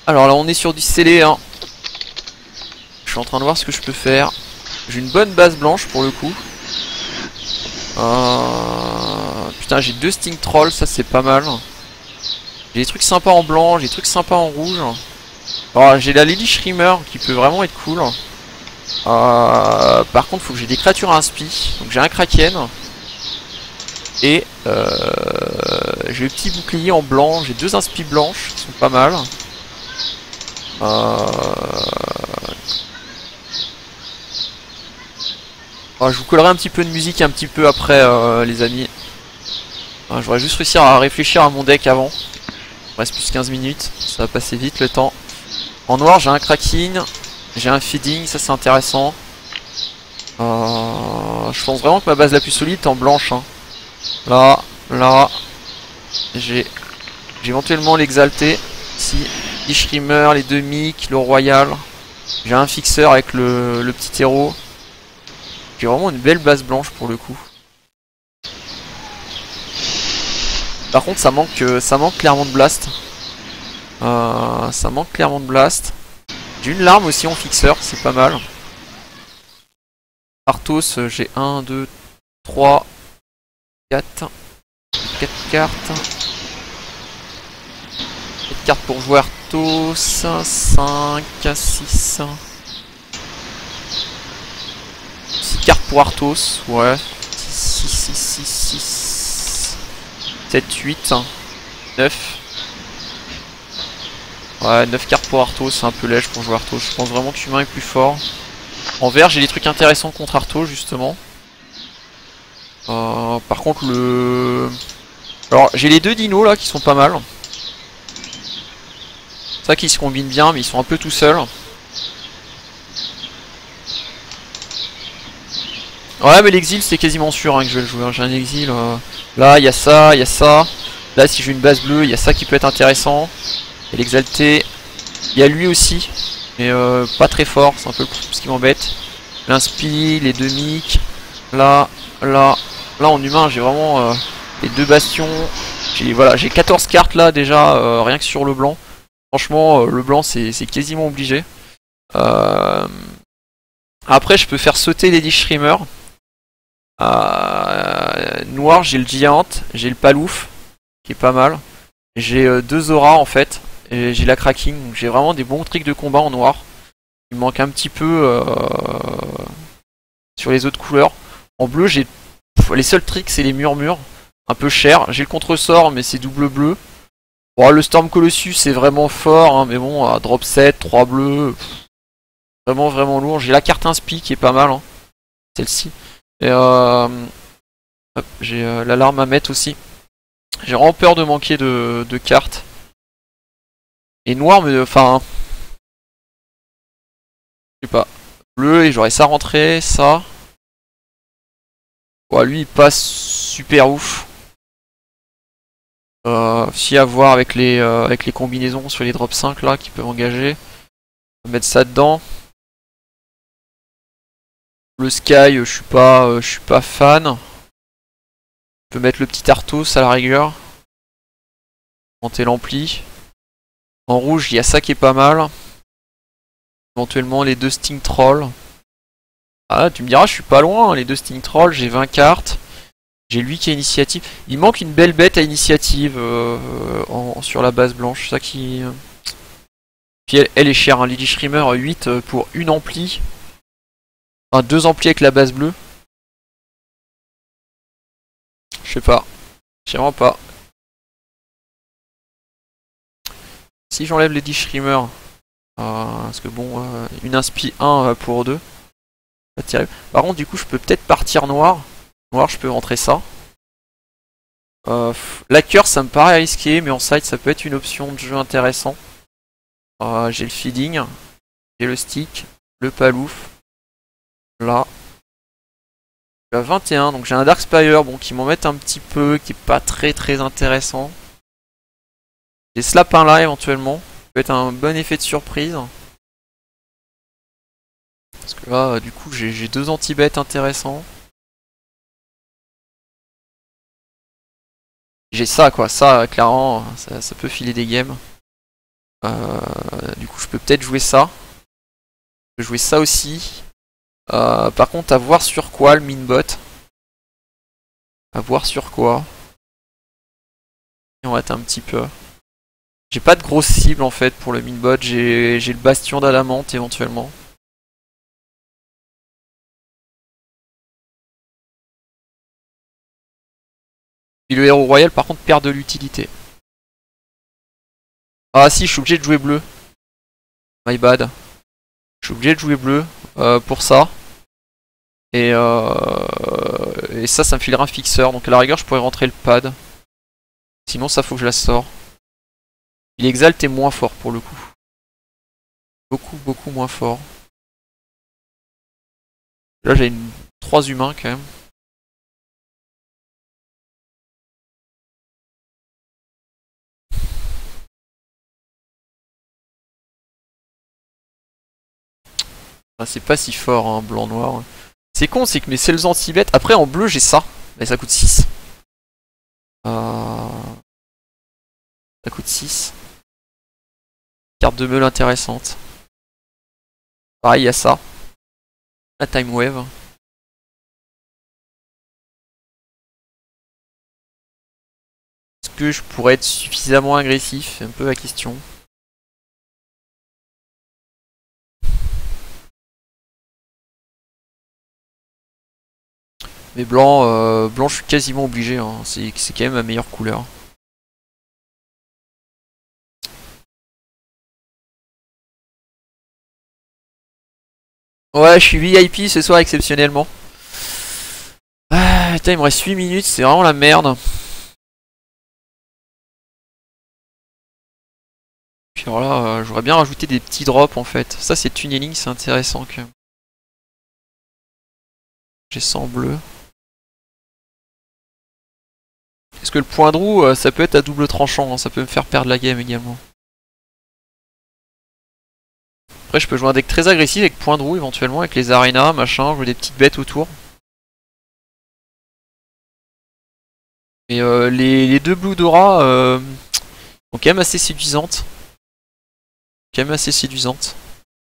Alors là on est sur du scellé hein. Je suis en train de voir ce que je peux faire. J'ai une bonne base blanche pour le coup. Putain j'ai 2 Sting Trolls, ça c'est pas mal. J'ai des trucs sympas en blanc, j'ai des trucs sympas en rouge. Alors j'ai la Lady Shrimmer qui peut vraiment être cool. Par contre faut que j'ai des créatures à inspi. Donc j'ai un Kraken. Et j'ai le petit bouclier en blanc, j'ai 2 inspi blanches qui sont pas mal. Je vous collerai un petit peu de musique un petit peu après les amis. Je voudrais juste réussir à réfléchir à mon deck avant. Il reste plus 15 minutes, ça va passer vite le temps. En noir j'ai un Kraken, j'ai un Feeding, ça c'est intéressant. Je pense vraiment que ma base la plus solide est en blanche hein. Là, j'ai éventuellement l'exalté. Ici, les Shrimmer, les 2 Mic, le Royal. J'ai un fixeur avec le petit héros. J'ai vraiment une belle base blanche pour le coup. Par contre, ça manque clairement de blast. Ça manque clairement de blast. J'ai une larme aussi en fixeur, c'est pas mal. Arthos, j'ai 1, 2, 3, 4. 4 cartes. 4 cartes pour jouer Arthos. 5, 6. 6 cartes pour Arthos. Ouais. 6. 7, 8. 9. Ouais, 9 cartes pour Arthos. C'est un peu léger pour jouer Arthos. Je pense vraiment que l'humain est plus fort. En vert, j'ai des trucs intéressants contre Arthos, justement. Par contre, alors, j'ai les 2 dinos là qui sont pas mal. C'est ça qui se combinent bien, mais ils sont un peu tout seuls. Ouais, mais l'exil c'est quasiment sûr hein, que je vais le jouer. J'ai un exil. Là, il y a ça, il y a ça. Là, si j'ai une base bleue, il y a ça qui peut être intéressant. Il y a l'exalté. Il y a lui aussi, mais pas très fort. C'est un peu ce qui m'embête. L'inspi, les 2 Mic. Là, en humain, j'ai vraiment les 2 bastions. Voilà, j'ai 14 cartes là déjà, rien que sur le blanc. Franchement, le blanc c'est quasiment obligé. Après, je peux faire sauter Lady Shrimmer. Noir, j'ai le Giant, j'ai le Palouf, qui est pas mal. J'ai 2 Aura en fait, et j'ai la Cracking, donc j'ai vraiment des bons tricks de combat en noir. Il me manque un petit peu sur les autres couleurs. En bleu, j'ai les seuls tricks, c'est les murmures, un peu cher. J'ai le contre-sort, mais c'est double bleu. Bon, le Storm Colossus, c'est vraiment fort, hein, mais bon, à drop 7, 3 bleus, vraiment lourd. J'ai la carte inspi qui est pas mal, hein, celle-ci. Et j'ai l'alarme à mettre aussi. J'ai vraiment peur de manquer de cartes. Et noir, mais enfin, je sais pas. Bleu, et j'aurais ça rentré, ça. Ouais, lui, il passe super ouf. Si à voir avec les combinaisons sur les drop 5 là qui peuvent engager. On va mettre ça dedans. Le Sky, je suis pas fan. On peut mettre le petit Arthos à la rigueur. Monter l'ampli. En rouge, il y a ça qui est pas mal. Éventuellement les 2 Sting Trolls. Ah, tu me diras, je suis pas loin, hein, les 2 Sting Trolls, j'ai 20 cartes. J'ai lui qui a initiative. Il manque une belle bête à initiative sur la base blanche. Ça qui. Puis elle est chère, hein. Lady Shrimmer 8 pour une ampli. Enfin, 2 amplis avec la base bleue. Je sais pas. Je sais vraiment pas. Si j'enlève Lady Shrimmer. Parce que bon, une inspi 1 pour 2. Pas terrible. Par contre, du coup, je peux peut-être partir noir. Noir, je peux rentrer ça. La cœur, ça me paraît risqué, mais en side, ça peut être une option de jeu intéressant. J'ai le feeding, j'ai le stick, le palouf. Là. Je suis à 21, donc j'ai un Darkspire, bon, qui m'embête un petit peu, qui est pas très intéressant. J'ai ce lapin là éventuellement, ça peut être un bon effet de surprise. Parce que là, du coup, j'ai 2 anti-bêtes intéressants. J'ai ça quoi, ça clairement, ça peut filer des games. Du coup je peux peut-être jouer ça. Je peux jouer ça aussi. Par contre à voir sur quoi le min-bot. À voir sur quoi. Et on va être un petit peu. J'ai pas de grosse cible en fait pour le min-bot. J'ai le bastion d'Adamante éventuellement. Et le héros royal par contre perd de l'utilité. Ah si, je suis obligé de jouer bleu. My bad. Je suis obligé de jouer bleu pour ça. Et ça me filera un fixeur. Donc à la rigueur, je pourrais rentrer le pad. Sinon, ça faut que je la sors. Il exalte est moins fort pour le coup. Beaucoup moins fort. Là, j'ai 3 humains quand même. Ah, c'est pas si fort, hein, blanc-noir. C'est con, c'est que mes seuls anti-bêtes. Après, en bleu, j'ai ça. Mais ça coûte 6. Ça coûte 6. Carte de meule intéressante. Pareil, il y a ça. La Time Wave. Est-ce que je pourrais être suffisamment agressif? C'est un peu la question. Mais blanc, blanc, je suis quasiment obligé. Hein. C'est quand même ma meilleure couleur. Ouais, je suis VIP ce soir exceptionnellement. Ah, putain, il me reste 8 minutes, c'est vraiment la merde. Puis alors là, j'aurais bien rajouté des petits drops en fait. Ça, c'est tunneling, c'est intéressant quand même. J'ai 100 bleu. Est-ce que le point de roue, ça peut être à double tranchant, hein, ça peut me faire perdre la game également. Après, je peux jouer un deck très agressif avec point de roue éventuellement, avec les arenas, machin, jouer des petites bêtes autour. Et les deux Blue Dora sont quand même assez séduisantes.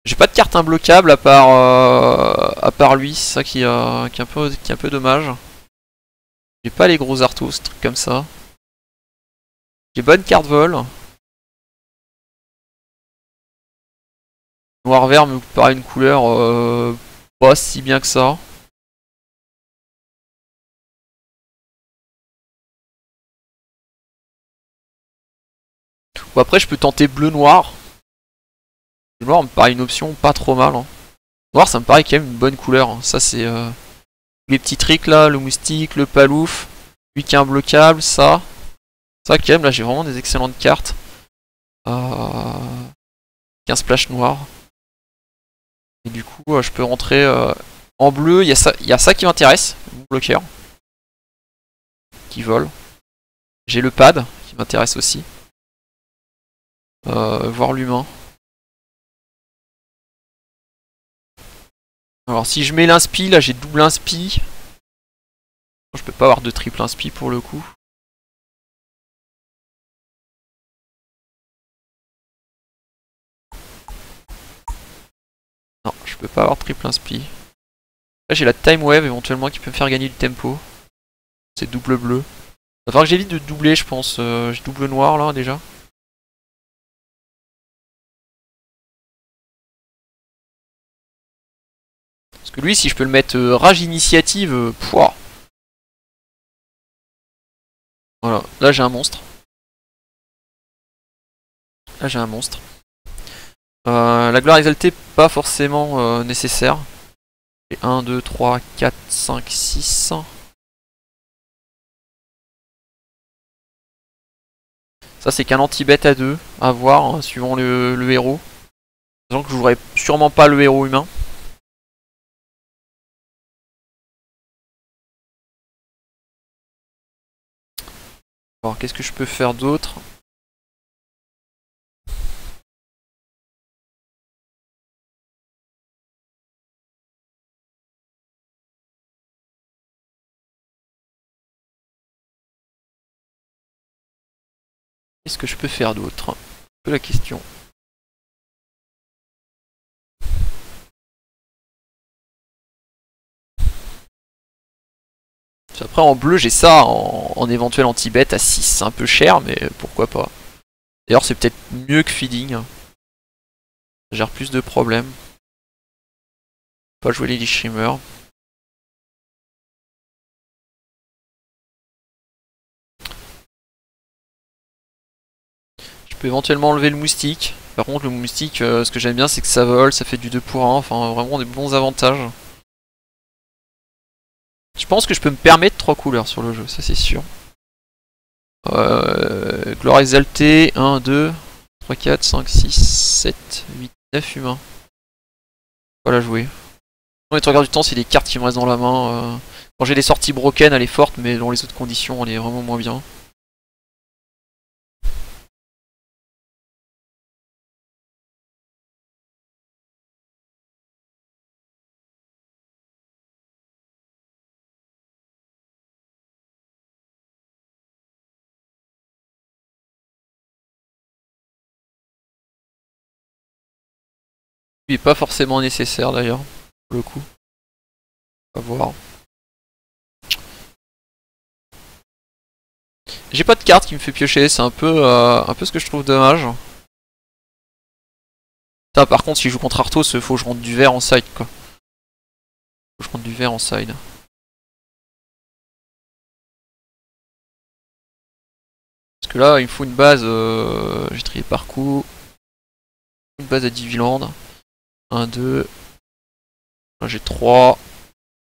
J'ai pas de carte imbloquable à part lui, c'est ça qui est un peu dommage. J'ai pas les gros Arthos, trucs comme ça. J'ai bonne carte vol. Noir-vert me paraît une couleur pas si bien que ça. Bon, après, je peux tenter bleu-noir. Le noir me paraît une option pas trop mal. Hein. Noir, ça me paraît quand même une bonne couleur. Hein. Ça, c'est les petits tricks là, le moustique, le palouf, lui qui est imbloquable, ça. Ça, quand même, là, j'ai vraiment des excellentes cartes. 15 splash noir. Et du coup, je peux rentrer en bleu. Il y a ça qui m'intéresse, mon bloqueur. Qui vole. J'ai le pad qui m'intéresse aussi. Voir l'humain. Alors si je mets l'inspi, là j'ai double inspi. Je peux pas avoir de triple inspi pour le coup. Non, je peux pas avoir triple inspi. Là j'ai la time wave éventuellement qui peut me faire gagner du tempo. C'est double bleu. Il va falloir que j'évite de doubler je pense. J'ai double noir là déjà. Parce que lui si je peux le mettre rage initiative, pouah. Voilà, là j'ai un monstre. Là j'ai un monstre. La gloire exaltée pas forcément nécessaire. Et 1, 2, 3, 4, 5, 6. Ça c'est qu'un anti-bet à 2, à voir, hein, suivant le héros. Sachant que je jouerai sûrement pas le héros humain. Alors qu'est-ce que je peux faire d'autre? Qu'est-ce que je peux faire d'autre? C'est la question. Après en bleu j'ai ça en éventuel anti-bet à 6, c'est un peu cher mais pourquoi pas. D'ailleurs c'est peut-être mieux que feeding. Ça gère plus de problèmes. Pas jouer les Shimmer. Je peux éventuellement enlever le moustique. Par contre le moustique, ce que j'aime bien c'est que ça vole, ça fait du 2 pour 1, enfin vraiment des bons avantages. Je pense que je peux me permettre 3 couleurs sur le jeu, ça c'est sûr. Gloire exaltée, 1, 2, 3, 4, 5, 6, 7, 8, 9 humains. Voilà jouer. Les trois quarts du temps c'est des cartes qui me restent dans la main. Quand j'ai des sorties broken elle est forte mais dans les autres conditions elle est vraiment moins bien. Il est pas forcément nécessaire d'ailleurs, pour le coup. On va voir. J'ai pas de carte qui me fait piocher, c'est un peu ce que je trouve dommage. Ça, par contre, si je joue contre Arthos, faut que je rentre du vert en side quoi. Faut que je rentre du vert en side. Parce que là, il me faut une base, j'ai trié par coup. Une base à Diviland. 1, 2. Là j'ai 3,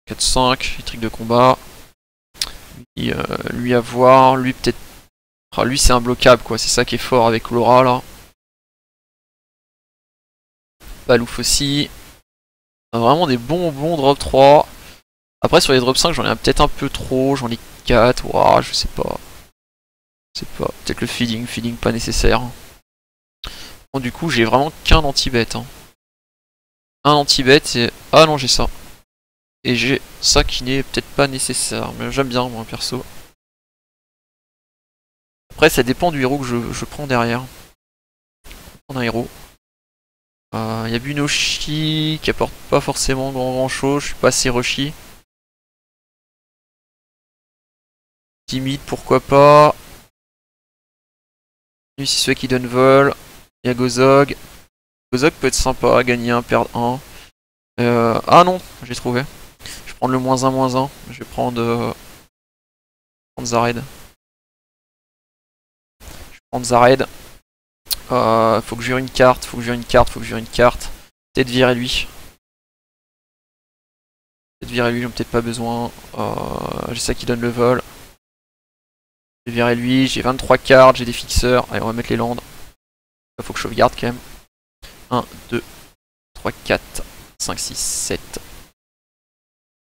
4, 5, les trucs de combat. Lui à voir, lui peut-être. Ah, lui c'est imbloquable quoi, c'est ça qui est fort avec Laura là. Balouf aussi. Vraiment des bons drop 3. Après sur les drop 5 j'en ai peut-être un peu trop, j'en ai 4, ouah, je sais pas. Je sais pas, peut-être le feeding pas nécessaire. Bon du coup j'ai vraiment qu'un anti-bet. Hein. Un anti-bet et... Ah non j'ai ça. Et j'ai ça qui n'est peut-être pas nécessaire, mais j'aime bien moi perso. Après ça dépend du héros que je prends derrière. Je vais prendre un héros. Il y a Bunoshi qui apporte pas forcément grand chose, je suis pas assez rushy. Timide pourquoi pas. Lui c'est celui qui donne vol. Il y a Gozog. Gozog peut être sympa, gagner 1, perdre 1. Ah non, j'ai trouvé. Je vais prendre le -1/-1. Je vais prendre Zared. Je vais prendre Zared. Faut que je jure une carte, faut que je jure une carte, faut que je jure une carte. Peut-être virer lui. Peut-être virer lui, j'en ai peut-être pas besoin. J'ai ça qui donne le vol. Je vais virer lui, j'ai 23 cartes, j'ai des fixeurs. Allez, on va mettre les landes. Là, faut que je sauvegarde quand même. 1, 2, 3, 4, 5, 6, 7,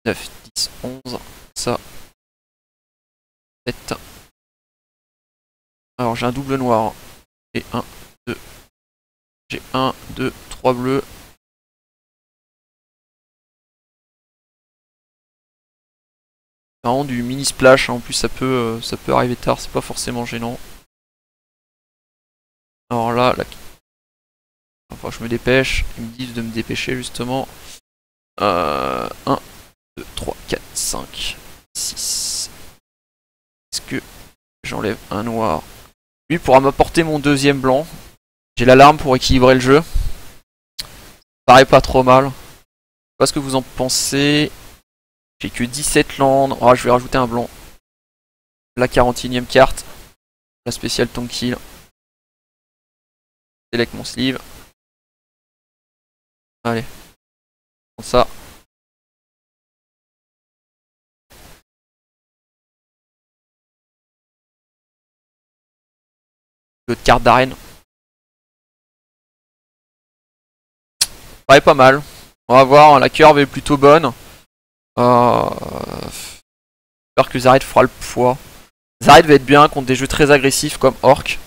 9, 10, 11. Ça. 7. Alors j'ai un double noir. Et 1, 2. J'ai 1, 2, 3 bleus. Vraiment du mini splash, hein. En plus ça peut arriver tard, c'est pas forcément gênant. Alors là, enfin je me dépêche, ils me disent de me dépêcher justement. 1, 2, 3, 4, 5, 6. Est-ce que j'enlève un noir? Lui pourra m'apporter mon deuxième blanc. J'ai l'alarme pour équilibrer le jeu. Ça paraît pas trop mal. Je sais pas ce que vous en pensez. J'ai que 17 landes. Oh, je vais rajouter un blanc. La 41ème carte. La spéciale Tonk Kill. Select mon sleeve. Allez. Comme ça. L'autre carte d'arène. Ouais, pas mal. On va voir, la curve est plutôt bonne. J'espère que Zared fera le poids. Zared va être bien contre des jeux très agressifs comme Orc.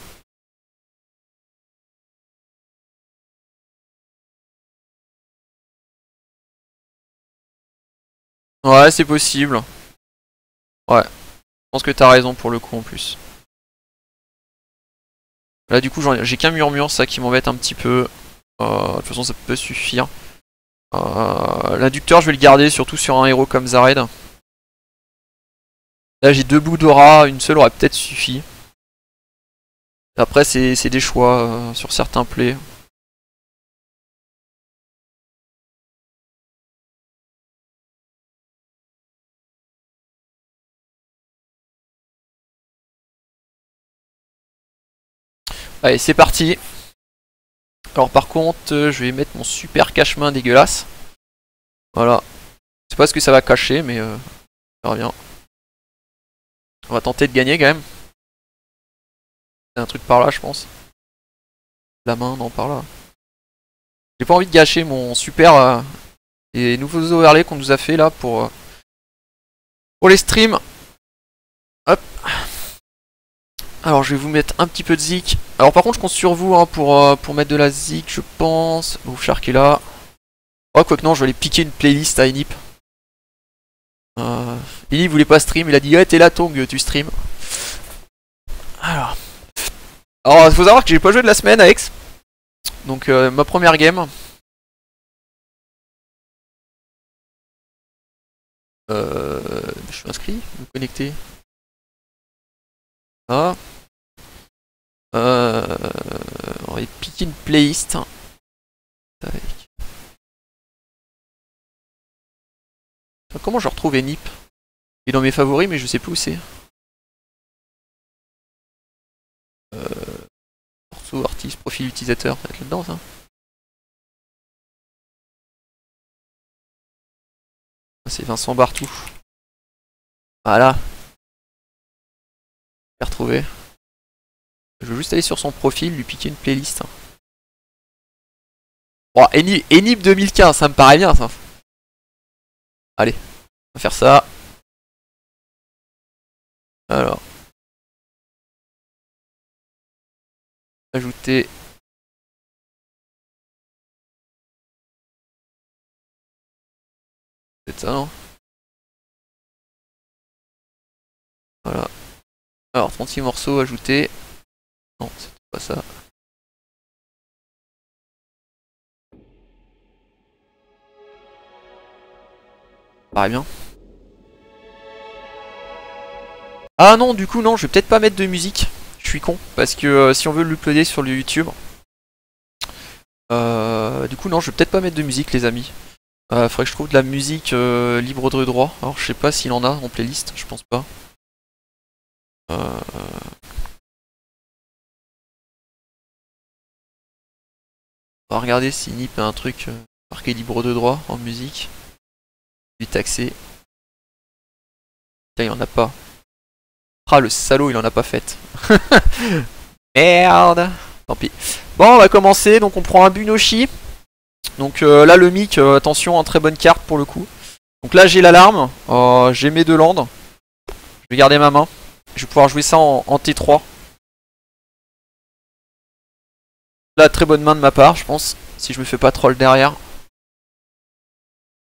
Ouais, c'est possible. Ouais. Je pense que t'as raison pour le coup en plus. Là du coup j'ai qu'un murmure, ça qui m'embête un petit peu. De toute façon ça peut suffire. L'inducteur je vais le garder surtout sur un héros comme Zared. Là j'ai 2 bouts d'aura, une seule aurait peut-être suffi. Après c'est des choix sur certains plays. Allez, c'est parti. Alors par contre, je vais mettre mon super cache-main dégueulasse. Voilà. Je sais pas ce que ça va cacher, mais on verra bien. On va tenter de gagner quand même. C'est un truc par là, je pense. La main, non, par là. J'ai pas envie de gâcher mon super les nouveaux overlays qu'on nous a fait là pour les streams. Hop. Alors je vais vous mettre un petit peu de zik. Alors par contre je compte sur vous hein, pour mettre de la zik je pense. Ouf Shark est là. Oh quoique non je vais aller piquer une playlist à Enip. Enip voulait pas stream, il a dit ouais t'es là Tong tu stream. Alors il faut savoir que j'ai pas joué de la semaine à Aix. Donc ma première game. Je suis inscrit, me connecter. Ah. On va piquer une playlist. Comment je retrouve Enip? Il est dans mes favoris mais je sais plus où c'est. Morceau, artiste, profil utilisateur, ça va être là-dedans ça. C'est Vincent Bartou. Voilà. Je l'ai retrouvé. Je veux juste aller sur son profil, lui piquer une playlist. Bon, Enip 2015, ça me paraît bien ça. Allez, on va faire ça. Alors. Ajouter. C'est ça, non? Voilà. Alors, 36 morceaux ajoutés. Non, c'est pas ça. Paraît bien. Ah non, du coup, non, je vais peut-être pas mettre de musique. Je suis con, parce que si on veut l'uploader sur le YouTube. Du coup, non, je vais peut-être pas mettre de musique, les amis. Faudrait que je trouve de la musique libre de droit. Alors, je sais pas s'il en a en playlist, je pense pas. On va regarder si Nip a un truc marqué libre de droit en musique. Il est taxé. Tiens, il en a pas. Ah, le salaud, il en a pas fait. Merde. Tant pis. Bon, on va commencer. Donc, on prend un Bunoshi. Donc là, le mic, attention, en très bonne carte pour le coup. Donc là, j'ai l'alarme. J'ai mes 2 landes. Je vais garder ma main. Je vais pouvoir jouer ça en T3. Là, très bonne main de ma part, je pense. Si je me fais pas troll derrière.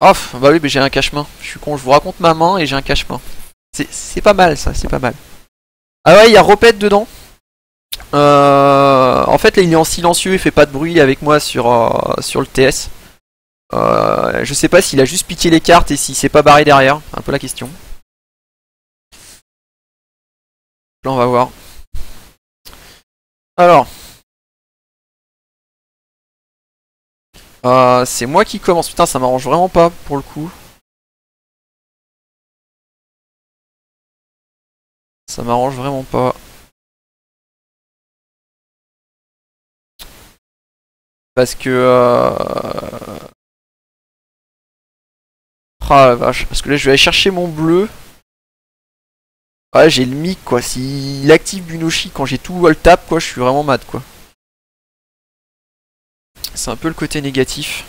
Oh, bah oui, mais j'ai un cache-main. Je suis con, je vous raconte ma main et j'ai un cache-main. C'est pas mal ça, c'est pas mal. Ah ouais, il y a Repet dedans. En fait, là, il est en silencieux, il fait pas de bruit avec moi sur le TS. Je sais pas s'il a juste piqué les cartes et s'il s'est pas barré derrière. Un peu la question. Là, on va voir. Alors. C'est moi qui commence. Putain, ça m'arrange vraiment pas pour le coup. Ça m'arrange vraiment pas. Parce que... Ah la vache. Parce que là, je vais aller chercher mon bleu. Ouais, j'ai le mic quoi. S'il active Bunoshi quand j'ai tout all tap, quoi, je suis vraiment mad quoi. C'est un peu le côté négatif.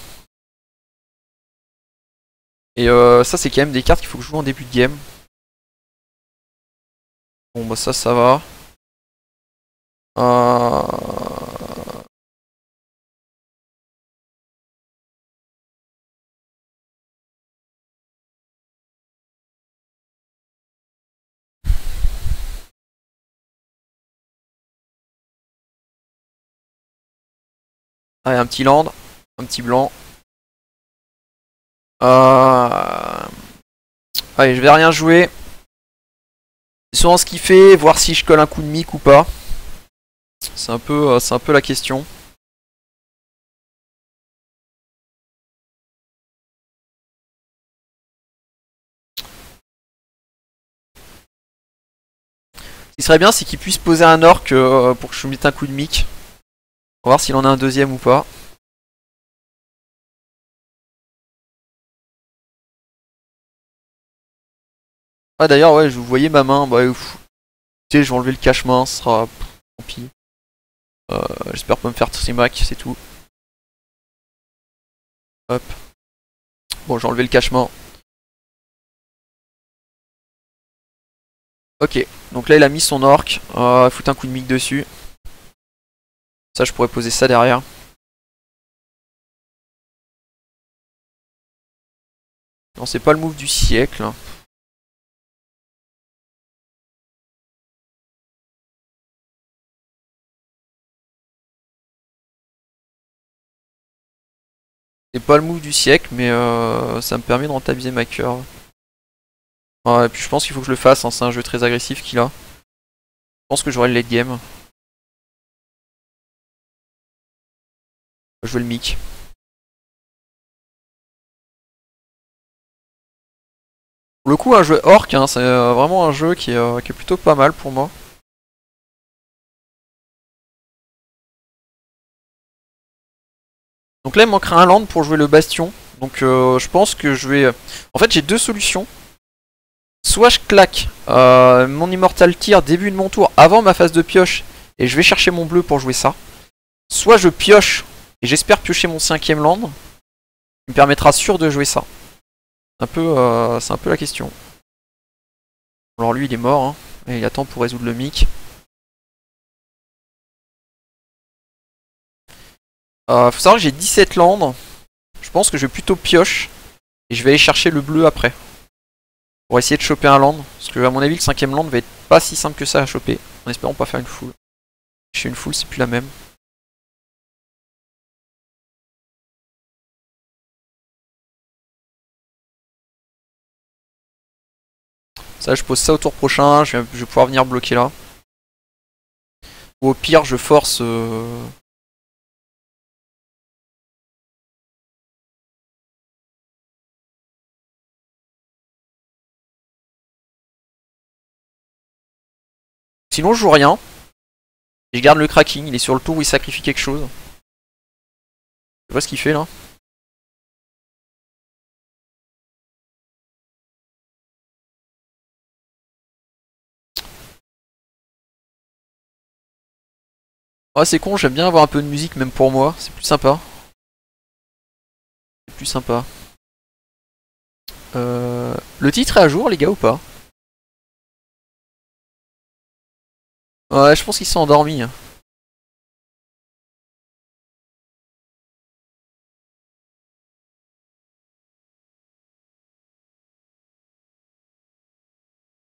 Et ça, c'est quand même des cartes qu'il faut que je joue en début de game. Bon, bah ça va. Allez, un petit land, un petit blanc. Allez, je vais rien jouer. Souvent ce qu'il fait, voir si je colle un coup de mic ou pas. C'est un peu la question. Ce qui serait bien, c'est qu'il puisse poser un orc pour que je mette un coup de mic. On va voir s'il en a un deuxième ou pas. Ah d'ailleurs, ouais, vous voyez ma main. Bah, ouf. Tu sais, je vais enlever le cache-main, ce sera... Tant pis. J'espère pas me faire trimac, c'est tout. Hop. Bon, j'ai enlevé le cache-main. Ok, donc là il a mis son orc. Foutre un coup de mic dessus. Ça, je pourrais poser ça derrière. Non, c'est pas le move du siècle. C'est pas le move du siècle, mais ça me permet de rentabiliser ma curve. Ouais, et puis je pense qu'il faut que je le fasse, hein, c'est un jeu très agressif qu'il a. Je pense que j'aurai le late game. Je veux le mic. Pour le coup, un jeu orc, hein, c'est vraiment un jeu qui est plutôt pas mal pour moi. Donc là, il me manquera un land pour jouer le bastion. Donc je pense que je vais... En fait, j'ai deux solutions. Soit je claque mon Immortal Tier début de mon tour avant ma phase de pioche et je vais chercher mon bleu pour jouer ça. Soit je pioche et j'espère piocher mon 5ème land qui me permettra sûr de jouer ça. C'est un peu la question. Alors lui il est mort hein, et il attend pour résoudre le mic. Faut savoir que j'ai 17 lands. Je pense que je vais plutôt pioche et je vais aller chercher le bleu après. Pour essayer de choper un land. Parce que à mon avis le 5ème land va être pas si simple que ça à choper. En espérant pas faire une full. Si je fais une full c'est plus la même. Ça je pose ça au tour prochain. Je vais pouvoir venir bloquer là. Ou au pire je force... Sinon je joue rien. Et je garde le cracking, il est sur le tour où il sacrifie quelque chose. Je vois ce qu'il fait là. Ah c'est con, j'aime bien avoir un peu de musique même pour moi, c'est plus sympa. C'est plus sympa. Le titre est à jour les gars ou pas? Ouais je pense qu'ils sont endormis.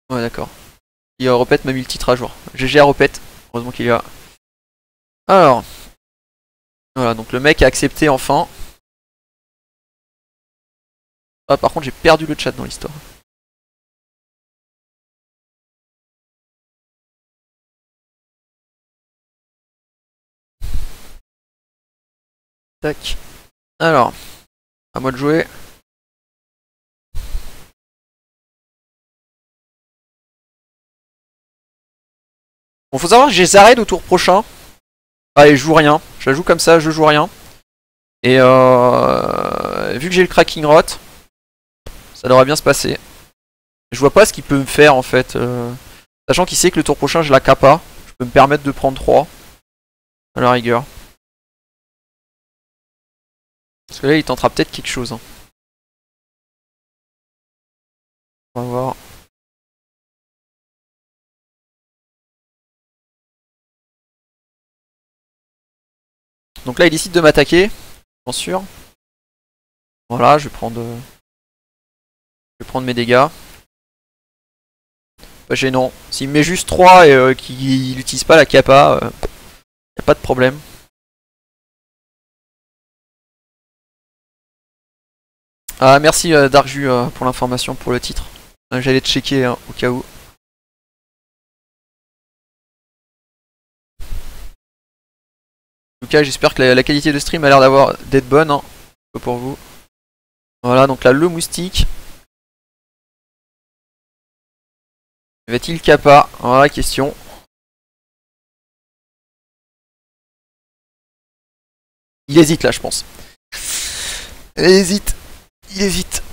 Ouais d'accord. Il Repet m'a mis le titre à jour. GG à Repet, heureusement qu'il est là. Alors. Voilà donc le mec a accepté enfin. Ah par contre j'ai perdu le chat dans l'histoire. Tac. Alors. À moi de jouer. Bon faut savoir que j'ai Zared au tour prochain. Allez je joue rien. Je la joue comme ça, je joue rien. Et vu que j'ai le Cracking Rot, ça devrait bien se passer. Je vois pas ce qu'il peut me faire en fait. Sachant qu'il sait que le tour prochain je la kappa. Je peux me permettre de prendre 3. À la rigueur. Parce que là il tentera peut-être quelque chose. Hein. On va voir. Donc là il décide de m'attaquer. Bien sûr. Voilà, je vais prendre mes dégâts. Pas gênant. S'il me met juste 3 et qu'il n'utilise pas la kappa, y a pas de problème. Ah merci Darkju pour l'information pour le titre. J'allais checker hein, au cas où. tout cas, j'espère que la qualité de stream a l'air d'être bonne, hein, pour vous. Voilà, donc là, le moustique. Va-t-il capa? Voilà la question. Il hésite là, je pense. Il hésite. Il hésite.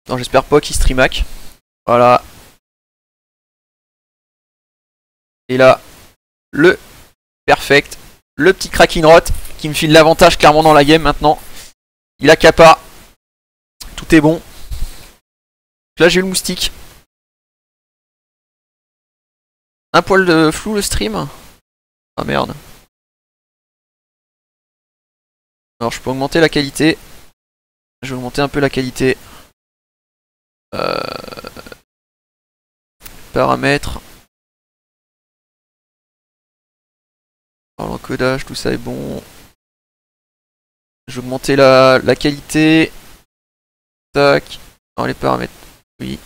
Non, j'espère pas qu'il streamac. Voilà. Et là, le perfect. Le petit Kraken Rot qui me file l'avantage clairement dans la game maintenant. Il a capa. Tout est bon. Là, j'ai le moustique. Un poil de flou le stream. Ah merde. Alors, je peux augmenter la qualité. Je vais augmenter un peu la qualité. Paramètres. Alors, l'encodage, tout ça est bon. Je vais augmenter la qualité. Tac. Alors, les paramètres. Oui.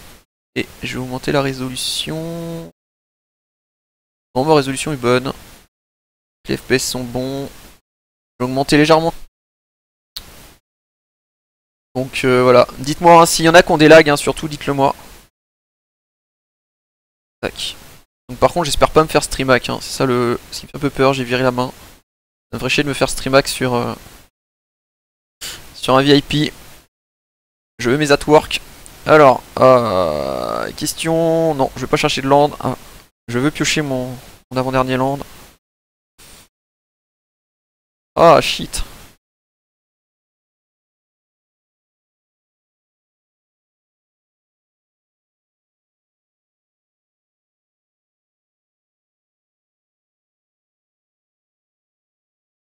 Et je vais augmenter la résolution. Non, ma résolution est bonne. Les FPS sont bons. Je vais augmenter légèrement. Donc voilà. Dites-moi hein, s'il y en a qui ont des lags, hein, surtout dites-le moi. Tac. Donc par contre j'espère pas me faire streamac, hein. C'est ça ce qui me fait un peu peur, j'ai viré la main. Ça me ferait chier de me faire streamac sur un VIP. Je veux mes atwork. Alors, question... Non, je vais pas chercher de land. Ah, je veux piocher mon avant-dernier land. Ah shit.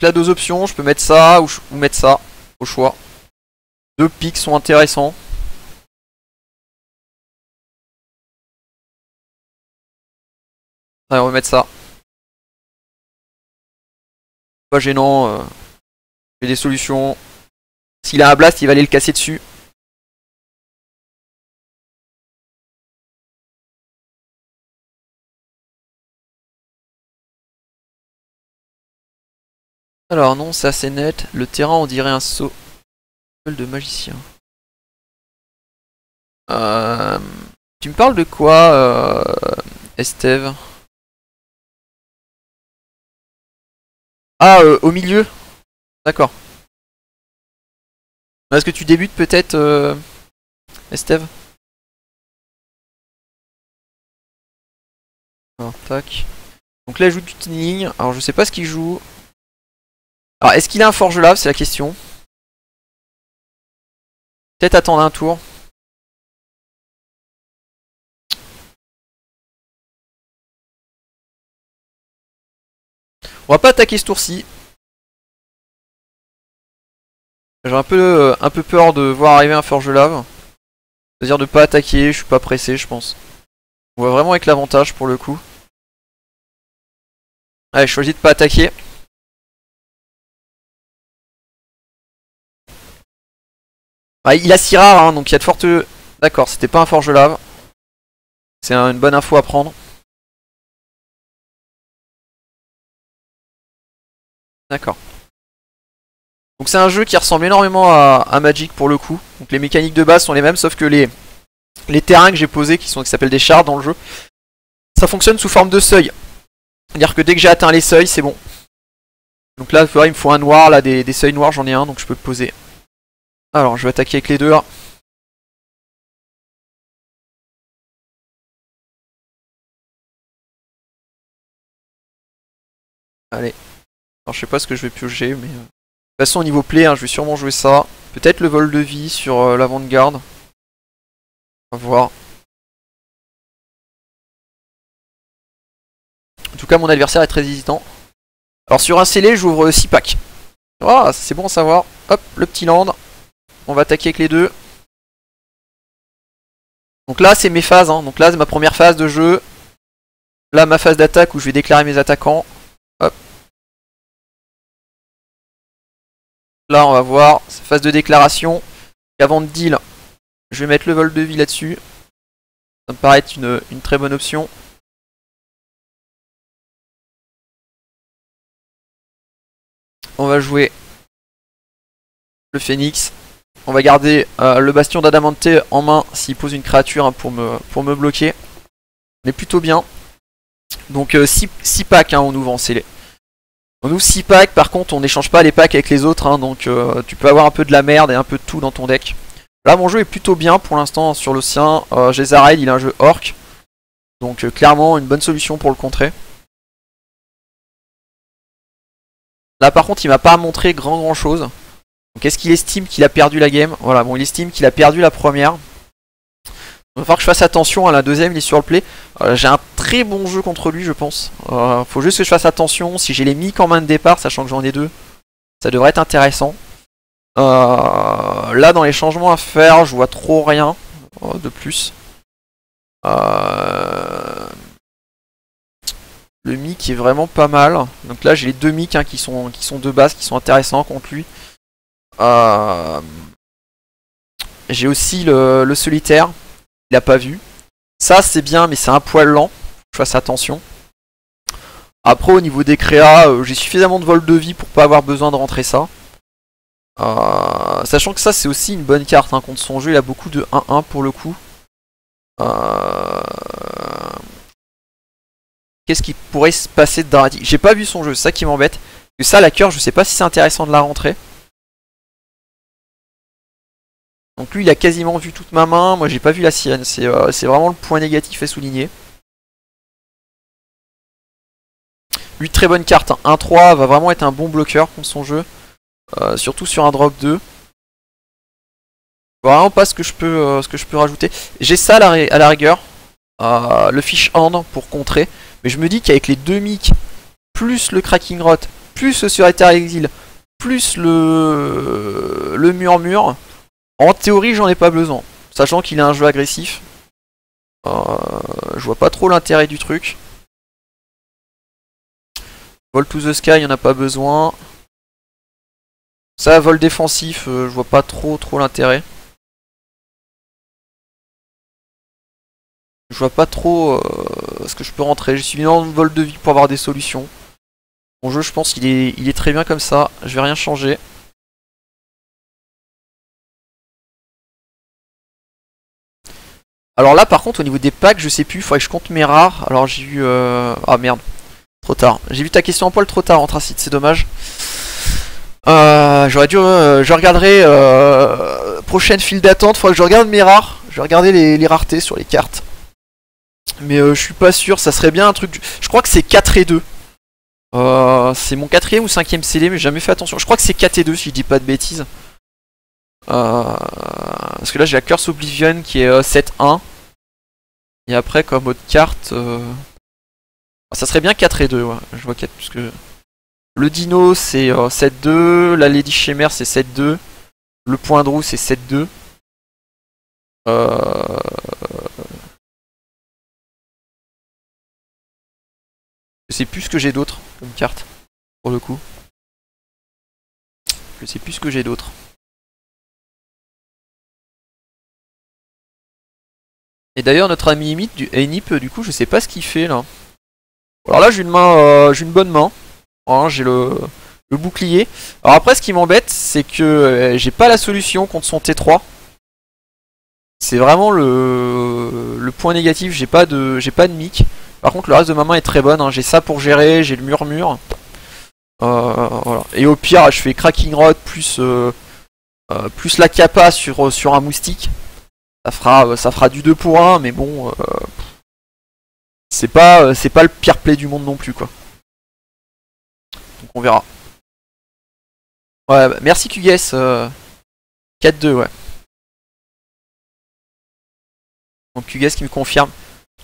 Là, deux options, je peux mettre ça ou mettre ça, au choix. Deux pics sont intéressants. Allez, on va mettre ça. Pas gênant. J'ai des solutions. S'il a un blast, il va aller le casser dessus. Alors non, c'est assez net. Le terrain, on dirait un saut de magicien. Tu me parles de quoi, Estève? Ah, au milieu? D'accord. Est-ce que tu débutes peut-être, Estève? Alors, tac. Donc là, il joue du tuning. Alors, je sais pas ce qu'il joue. Alors, est-ce qu'il a un forge lave? C'est la question. Peut-être attendre un tour. On va pas attaquer ce tour-ci. J'ai un peu peur de voir arriver un forge lave. C'est-à-dire de pas attaquer, je suis pas pressé, je pense. On va vraiment avec l'avantage pour le coup. Allez, je choisis de pas attaquer. Ah, il a si rare, hein, donc il y a de fortes... D'accord, c'était pas un forge lave. C'est une bonne info à prendre. D'accord. Donc c'est un jeu qui ressemble énormément à Magic pour le coup. Donc les mécaniques de base sont les mêmes, sauf que les terrains que j'ai posés, qui s'appellent des shards dans le jeu, ça fonctionne sous forme de seuil. C'est-à-dire que dès que j'ai atteint les seuils, c'est bon. Donc là, il me faut un noir, là, des seuils noirs, j'en ai un, donc je peux poser. Alors, je vais attaquer avec les deux là. Allez. Alors, je sais pas ce que je vais piocher, mais... De toute façon, au niveau play, hein, je vais sûrement jouer ça. Peut-être le vol de vie sur l'avant-garde. On va voir. En tout cas, mon adversaire est très hésitant. Alors, sur un scellé, j'ouvre 6 packs. Ah, c'est bon à savoir. Hop, le petit land. On va attaquer avec les deux. Donc là, c'est mes phases. Hein. Donc là, c'est ma première phase de jeu. Là, ma phase d'attaque où je vais déclarer mes attaquants. Hop. Là, on va voir. Phase de déclaration. Et avant de deal, je vais mettre le vol de vie là-dessus. Ça me paraît être une très bonne option. On va jouer le Phénix. On va garder le bastion d'Adamante en main s'il pose une créature hein, pour me bloquer. On est plutôt bien. Donc 6 packs hein, on ouvre en scellé. On ouvre 6 packs, par contre on n'échange pas les packs avec les autres. Hein, donc tu peux avoir un peu de la merde et un peu de tout dans ton deck. Là mon jeu est plutôt bien pour l'instant sur le sien. Gézaraïd il a un jeu orc. Donc clairement une bonne solution pour le contrer. Là par contre il m'a pas montré grand chose. Donc est-ce qu'il estime qu'il a perdu la game? Voilà, bon il estime qu'il a perdu la première. Il va falloir que je fasse attention à la deuxième, il est sur le play. J'ai un très bon jeu contre lui je pense. Faut juste que je fasse attention. Si j'ai les mics en main de départ, sachant que j'en ai 2, ça devrait être intéressant. Là dans les changements à faire, je vois trop rien de plus. Le mic est vraiment pas mal. Donc là j'ai les 2 mics hein, qui sont de base, qui sont intéressants contre lui. J'ai aussi le solitaire. Il a pas vu. Ça c'est bien mais c'est un poil lent. Je fasse attention. Après au niveau des créas, j'ai suffisamment de vol de vie pour pas avoir besoin de rentrer ça. Sachant que ça c'est aussi une bonne carte hein. Contre son jeu il a beaucoup de 1-1 pour le coup. Qu'est-ce qui pourrait se passer de dramatique? J'ai pas vu son jeu, c'est ça qui m'embête. Que ça la cœur je sais pas si c'est intéressant de la rentrer. Donc lui il a quasiment vu toute ma main, moi j'ai pas vu la sienne, c'est vraiment le point négatif à souligner. Lui très bonne carte, hein. 1-3 va vraiment être un bon bloqueur contre son jeu. Surtout sur un drop 2. Vraiment pas ce que je peux rajouter. J'ai ça à la rigueur, le fish hand pour contrer. Mais je me dis qu'avec les 2 mics, plus le cracking rot, plus le sur Ether Exil, plus le murmure, en théorie j'en ai pas besoin. Sachant qu'il a un jeu agressif. Je vois pas trop l'intérêt du truc. Vol to the sky, il n'y en a pas besoin. Ça, vol défensif, je vois pas trop l'intérêt. Je vois pas trop ce que je peux rentrer. J'ai suivi un vol de vie pour avoir des solutions. Mon jeu, je pense qu'il est très bien comme ça. Je vais rien changer. Alors là, par contre, au niveau des packs, je sais plus. Il faudrait que je compte mes rares. Alors j'ai eu... Ah merde. Trop tard. J'ai vu ta question en poil trop tard, Anthracite. C'est dommage. J'aurais dû... je regarderai... prochaine file d'attente. Faudrait que je regarde mes rares. Je vais regarder les raretés sur les cartes. Mais je suis pas sûr, ça serait bien un truc... Je crois que c'est 4 et 2. C'est mon 4ème ou 5ème CD, mais j'ai jamais fait attention. Je crois que c'est 4 et 2 si je dis pas de bêtises. Parce que là j'ai la Curse Oblivion qui est 7-1. Et après comme autre carte... ça serait bien 4 et 2, ouais. Je vois 4 parce que... Le Dino c'est 7-2, la Lady Shimmer c'est 7-2. Le Point de Roue c'est 7-2. Je sais plus ce que j'ai d'autre comme carte, pour le coup. Je sais plus ce que j'ai d'autre. Et d'ailleurs notre ami Enip, du coup je sais pas ce qu'il fait là. Alors là j'ai une main, j'ai une bonne main. Hein, j'ai le bouclier. Alors après ce qui m'embête c'est que j'ai pas la solution contre son T3. C'est vraiment le point négatif, j'ai pas de mic. Par contre le reste de ma main est très bonne, hein. J'ai ça pour gérer, j'ai le murmure. Voilà. Et au pire je fais Cracking Rod plus la capa sur un moustique. Ça fera du 2 pour 1, mais bon c'est pas le pire play du monde non plus quoi. Donc on verra. Ouais bah, merci QGS 4-2 ouais. Donc QGS qui me confirme.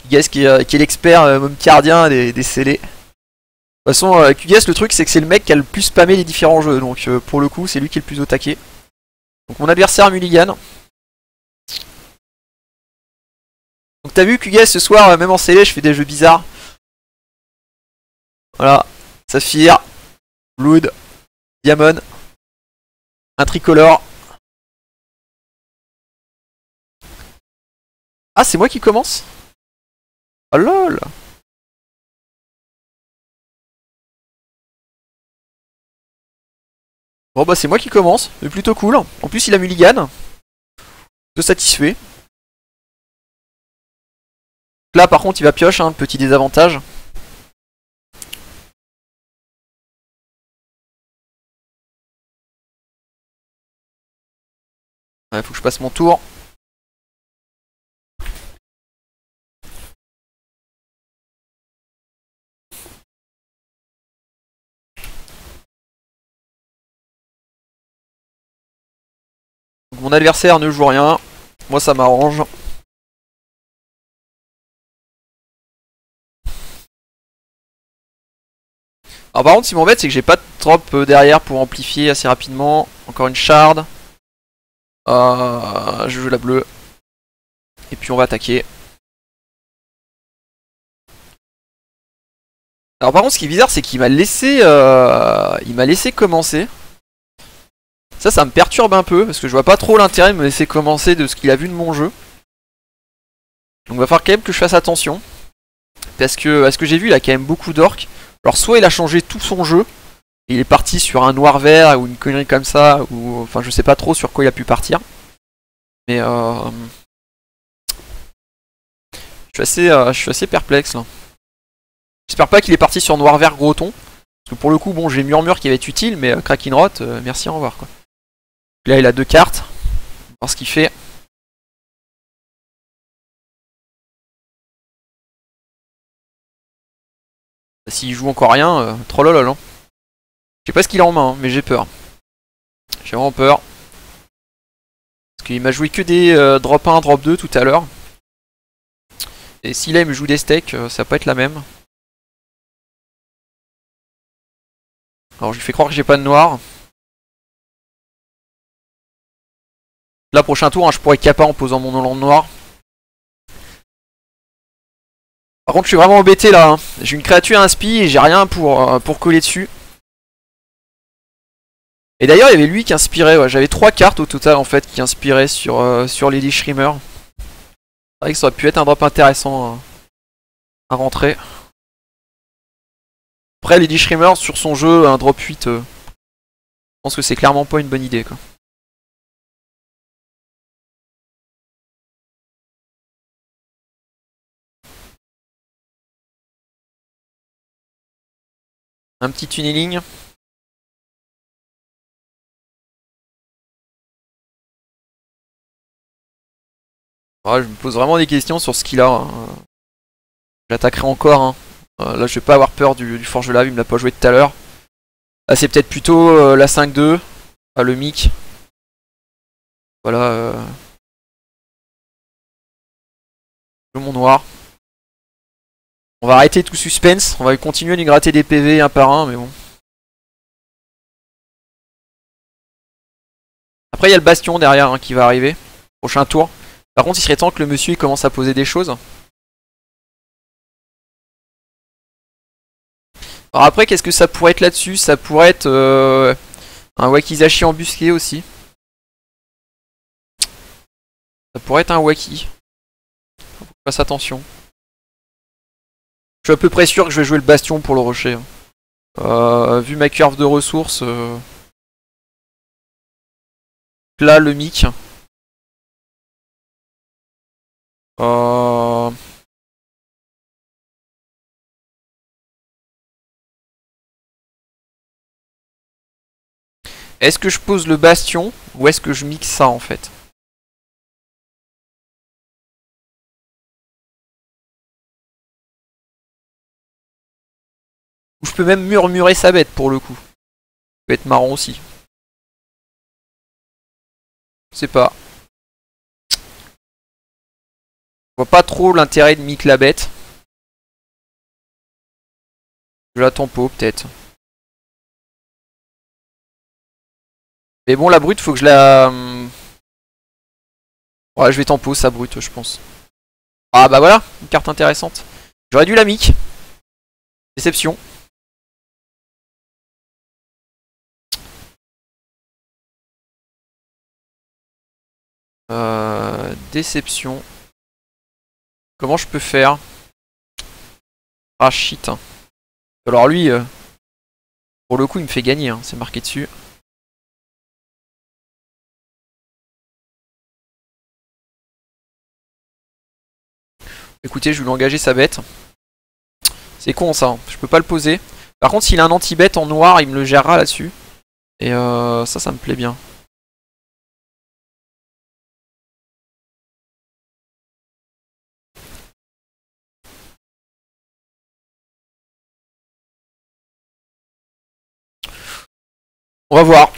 QGS qui est l'expert momcardien des scellés. De toute façon, QGS, le truc c'est que c'est le mec qui a le plus spammé les différents jeux. Donc pour le coup, c'est lui qui est le plus au taquet. Donc mon adversaire Mulligan. Donc t'as vu QGS ce soir, même en scellé, je fais des jeux bizarres. Voilà. Saphir, Blood, Diamond, un tricolore. Ah, c'est moi qui commence? Oh lol. Bon bah c'est moi qui commence, c'est plutôt cool. En plus il a mulligan. Je suis satisfait. Là par contre il va pioche, hein, petit désavantage. Ouais, faut que je passe mon tour. Donc, mon adversaire ne joue rien. Moi ça m'arrange. Alors par contre ce qui m'embête c'est que j'ai pas de drop derrière pour amplifier assez rapidement. Encore une shard. Je joue la bleue. Et puis on va attaquer. Alors par contre ce qui est bizarre c'est qu'il m'a laissé commencer. Ça me perturbe un peu parce que je vois pas trop l'intérêt de me laisser commencer de ce qu'il a vu de mon jeu. Donc il va falloir quand même que je fasse attention. Parce que à ce que j'ai vu il a quand même beaucoup d'orques. Alors soit il a changé tout son jeu. Et il est parti sur un noir-vert ou une connerie comme ça. Ou enfin je sais pas trop sur quoi il a pu partir. Mais je suis assez perplexe là. J'espère pas qu'il est parti sur noir-vert gros ton. Parce que pour le coup bon j'ai murmure qui va être utile. Mais Krakenrot merci au revoir quoi. Là il a 2 cartes. On va voir ce qu'il fait. S'il joue encore rien, trollolol. Hein. Je sais pas ce qu'il a en main, hein, mais j'ai peur. J'ai vraiment peur. Parce qu'il m'a joué que des drop 1, drop 2 tout à l'heure. Et si là il me joue des steaks, ça va pas être la même. Alors je lui fais croire que j'ai pas de noir. Là prochain tour, hein, je pourrais capa en posant mon Hollande noir. Par contre je suis vraiment embêté là. Hein. J'ai une créature inspi et j'ai rien pour coller dessus. Et d'ailleurs il y avait lui qui inspirait, ouais. J'avais 3 cartes au total en fait qui inspiraient sur Lady Shrimmer. C'est vrai que ça aurait pu être un drop intéressant à rentrer. Après Lady Shrimmer sur son jeu, un drop 8, je pense que c'est clairement pas une bonne idée quoi. Un petit tunneling. Ouais, je me pose vraiment des questions sur ce qu'il a. Hein. J'attaquerai encore. Hein. Là, je vais pas avoir peur du Forge Lave, il me l'a pas joué tout à l'heure. Là, c'est peut-être plutôt la 5-2. Le mic. Voilà. Le mon noir. On va arrêter tout suspense. On va continuer à lui gratter des PV un par un, mais bon. Après, il y a le bastion derrière hein, qui va arriver. Prochain tour. Par contre, il serait temps que le monsieur il commence à poser des choses. Alors après, qu'est-ce que ça pourrait être là-dessus? Ça pourrait être un Wakizashi embusqué aussi. Ça pourrait être un Waki. Faut que je fasse attention. Je suis à peu près sûr que je vais jouer le bastion pour le rocher. Vu ma curve de ressources. Là, le mic. Est-ce que je pose le bastion ou est-ce que je mixe ça en fait? Ou je peux même murmurer sa bête pour le coup. Ça peut être marrant aussi. Je sais pas. Je vois pas trop l'intérêt de mic la bête. Je la tempo peut-être. Mais bon la brute faut que je la... Ouais je vais tempo sa brute je pense. Ah bah voilà, une carte intéressante. J'aurais dû la mic. Déception. Déception. Comment je peux faire? Ah shit. Alors lui, pour le coup il me fait gagner, hein, c'est marqué dessus. Écoutez, je vais lui engager sa bête. C'est con ça, hein. Je peux pas le poser. Par contre, s'il a un anti-bête en noir, il me le gérera là-dessus. Et ça me plaît bien. On va voir.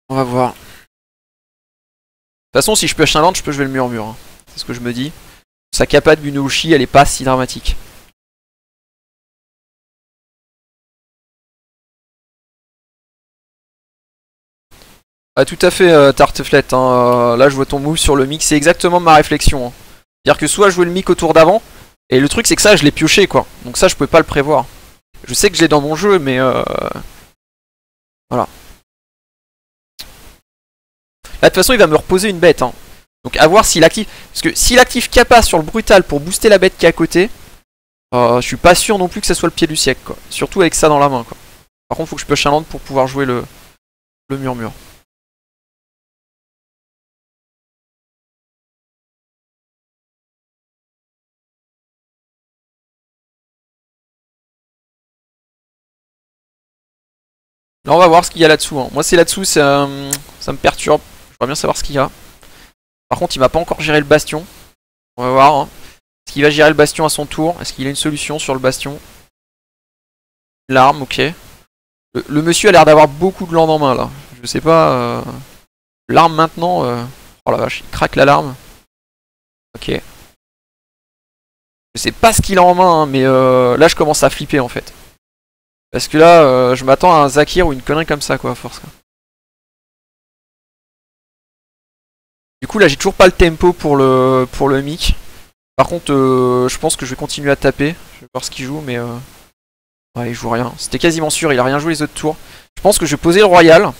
On va voir. De toute façon, si je pioche un land, je peux jouer le murmure. Hein. C'est ce que je me dis. Sa capa de Bunouchi, elle est pas si dramatique. Ah, tout à fait, Tarteflette. Hein. Là, je vois ton move sur le mic. C'est exactement ma réflexion. Hein. C'est-à-dire que soit je jouais le mic au tour d'avant. Et le truc, c'est que ça, je l'ai pioché, quoi. Donc ça, je pouvais pas le prévoir. Je sais que je l'ai dans mon jeu, mais voilà. Là, de toute façon, il va me reposer une bête. Hein. Donc, à voir s'il active. Parce que s'il active Kappa sur le brutal pour booster la bête qui est à côté, je suis pas sûr non plus que ça soit le pied du siècle, quoi. Surtout avec ça dans la main, quoi. Par contre, faut que je pioche un land pour pouvoir jouer le murmure. Là, on va voir ce qu'il y a là-dessous. Hein. Moi, c'est là-dessous, ça me perturbe. J'aimerais bien savoir ce qu'il y a. Par contre, il m'a pas encore géré le bastion. On va voir. Hein. Est-ce qu'il va gérer le bastion à son tour? Est-ce qu'il a une solution sur le bastion? L'arme, ok. Le monsieur a l'air d'avoir beaucoup de land en main, là. Je sais pas... L'arme maintenant... Oh la vache, il craque l'alarme. Ok. Je sais pas ce qu'il a en main, hein, mais là, je commence à flipper, en fait. Parce que là, je m'attends à un Zakir ou une connerie comme ça, quoi, à force. Quoi. Du coup, là, j'ai toujours pas le tempo pour le mic. Par contre, je pense que je vais continuer à taper. Je vais voir ce qu'il joue, mais... Ouais, il joue rien. C'était quasiment sûr, il a rien joué les autres tours. Je pense que je vais poser le royal.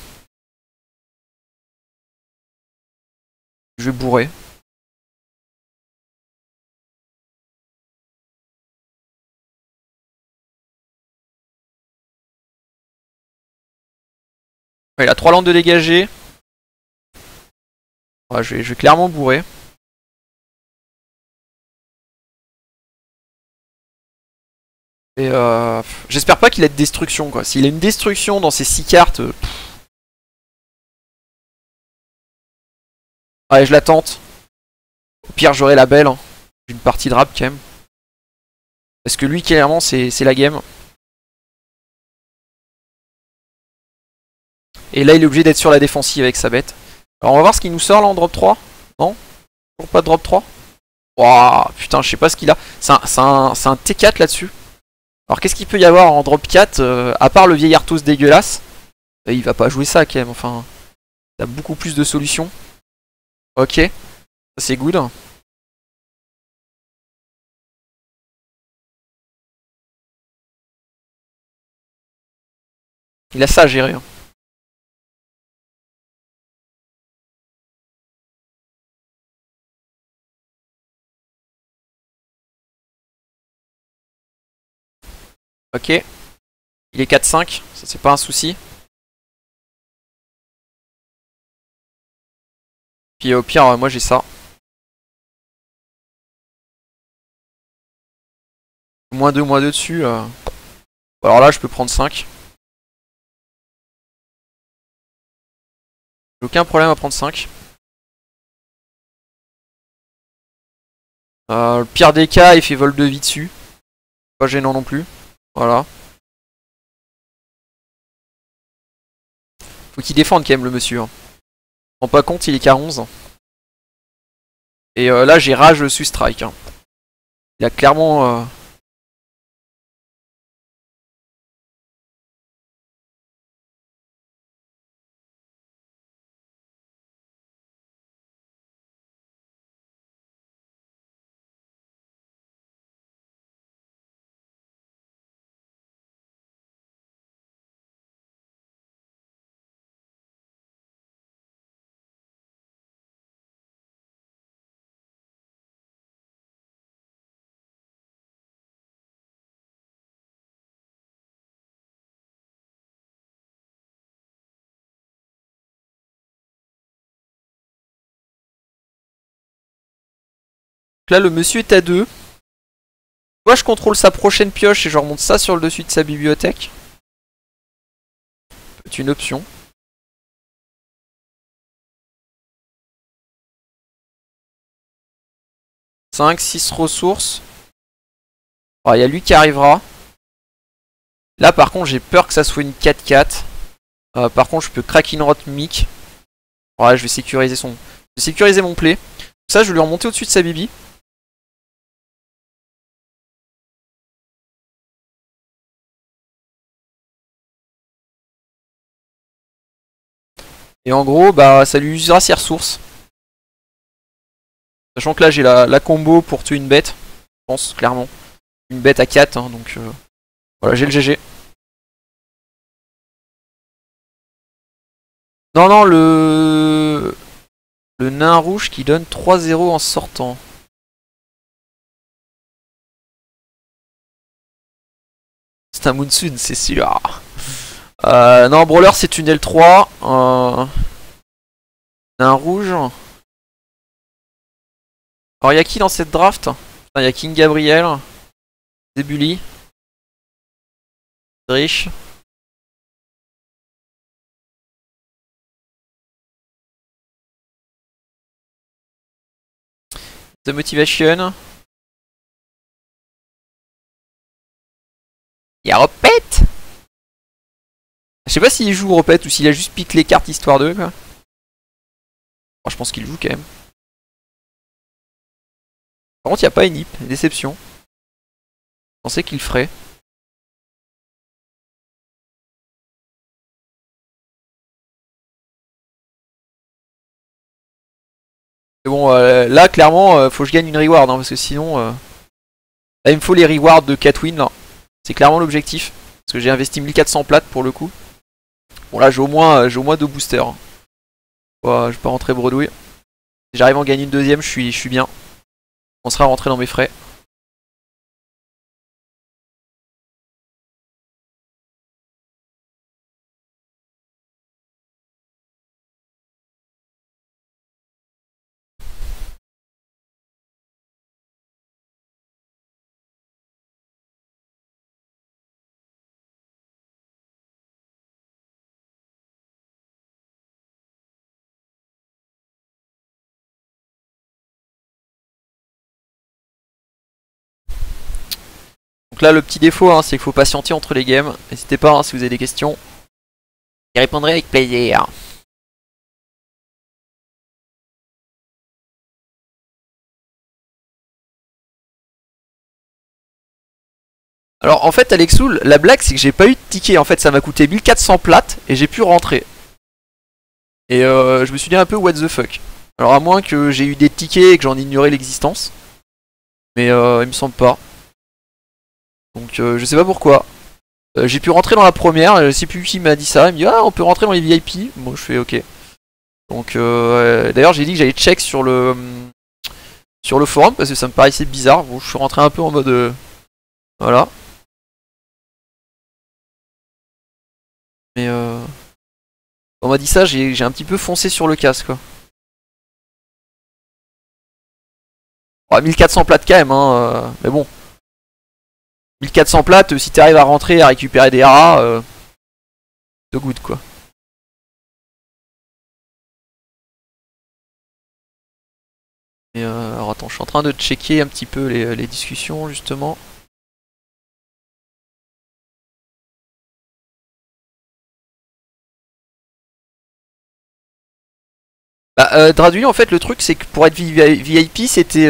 Je vais bourrer. Ouais, il a 3 landes de dégagé. Ouais, je vais clairement bourrer. Et j'espère pas qu'il a de destruction, quoi. S'il a une destruction dans ses 6 cartes... Ouais, je la tente. Au pire, j'aurai la belle. Hein. Une partie de rap, quand même. Parce que lui, clairement, c'est la game. Et là, il est obligé d'être sur la défensive avec sa bête. Alors, on va voir ce qu'il nous sort, là, en drop 3. Non? Toujours pas de drop 3. Wouah, putain, je sais pas ce qu'il a. C'est un T4 là-dessus. Alors, qu'est-ce qu'il peut y avoir en drop 4 à part le vieil Arthos dégueulasse. Il va pas jouer ça, quand même. Enfin, il a beaucoup plus de solutions. Ok. Ça, c'est good. Il a ça à gérer. Hein. Ok. Il est 4-5. Ça, c'est pas un souci. Puis au pire, moi j'ai ça. -2, -2 dessus. Alors là, je peux prendre 5. J'ai aucun problème à prendre 5. Le pire des cas, il fait vol de vie dessus. Pas gênant non plus. Voilà. Faut qu'il défende quand même le monsieur. Hein. Je me rends pas compte, il est qu'à 11. Et là, j'ai rage sur strike. Hein. Il a clairement... Là, le monsieur est à 2. Soit je contrôle sa prochaine pioche et je remonte ça sur le dessus de sa bibliothèque. C'est une option. « 5, 6 ressources. » Il y a lui qui arrivera. Là par contre j'ai peur que ça soit une 4-4. Par contre je peux crack in rot mic. Ouais, je vais sécuriser son. Je vais sécuriser mon play. Ça je vais lui remonter au-dessus de sa bibi. Et en gros bah ça lui usera ses ressources. Sachant que là j'ai la combo pour tuer une bête. Je pense clairement. Une bête à 4 hein, donc voilà j'ai le GG. Non non le nain rouge qui donne 3-0 en sortant. C'est un Moonsun c'est sûr. Non Brawler c'est tunnel 3. Nain rouge. Alors y'a qui dans cette draft? Il y a King Gabriel. Zebuli. Rich. The Motivation. Il y a Repette. Je sais pas s'il joue Repette ou s'il a juste piqué les cartes histoire d'eux quoi. Bon, je pense qu'il joue quand même. Par contre il n'y a pas Enip, déception. Je pensais qu'il ferait. Mais bon là clairement faut que je gagne une reward hein, parce que sinon là il me faut les rewards de Catwin là. C'est clairement l'objectif. Parce que j'ai investi 1400 plates pour le coup. Bon là j'ai au moins 2 boosters. Ouais, je vais pas rentrer bredouille. Si j'arrive à en gagner une deuxième, je suis bien. On sera rentré dans mes frais. Donc là le petit défaut hein, c'est qu'il faut patienter entre les games. N'hésitez pas hein, si vous avez des questions. J'y répondrai avec plaisir. Alors en fait Alexoul, la blague c'est que j'ai pas eu de ticket. En fait ça m'a coûté 1400 plates et j'ai pu rentrer. Et je me suis dit un peu what the fuck. Alors à moins que j'ai eu des tickets et que j'en ignorais l'existence. Mais il me semble pas. Donc je sais pas pourquoi. J'ai pu rentrer dans la première, je sais plus qui m'a dit ça, il me dit ah on peut rentrer dans les VIP. Moi je fais ok. Donc d'ailleurs j'ai dit que j'allais check sur le forum parce que ça me paraissait bizarre. Bon, je suis rentré un peu en mode voilà. Mais on m'a dit ça, j'ai un petit peu foncé sur le casque quoi. Oh, 1400 plates quand même hein, mais bon. 1400 plates, si t'arrives à rentrer à récupérer des haras, de good quoi. Et alors attends, je suis en train de checker un petit peu les discussions justement. Bah, Draduil en fait le truc c'est que pour être VIP c'était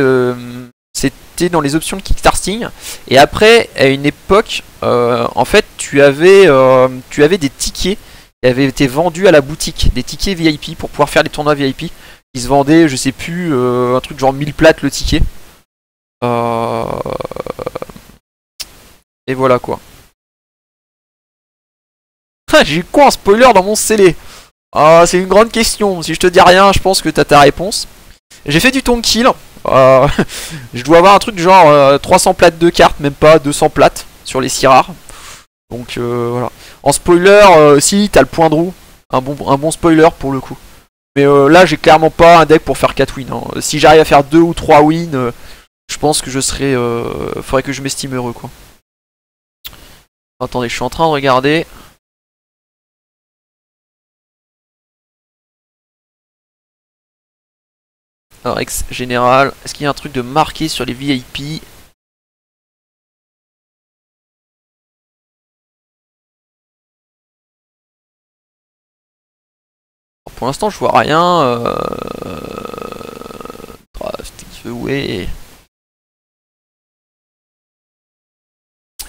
dans les options de kickstarting et après à une époque en fait tu avais des tickets qui avaient été vendus à la boutique, des tickets VIP pour pouvoir faire les tournois VIP qui se vendaient je sais plus un truc genre 1000 plates le ticket et voilà quoi. J'ai eu quoi un spoiler dans mon scellé? Ah, c'est une grande question. Si je te dis rien, je pense que t'as ta réponse. J'ai fait du tonk kill. Je dois avoir un truc genre 300 plates de cartes, même pas 200 plates sur les 6 rares. Donc voilà. En spoiler, si t'as le point de roue, un bon spoiler pour le coup. Mais là, j'ai clairement pas un deck pour faire 4 wins. Hein. Si j'arrive à faire 2 ou 3 wins, je pense que je serais... faudrait que je m'estime heureux, quoi. Attendez, je suis en train de regarder. Alors, ex général, est-ce qu'il y a un truc de marqué sur les VIP? Pour l'instant, je vois rien. Draft giveaway.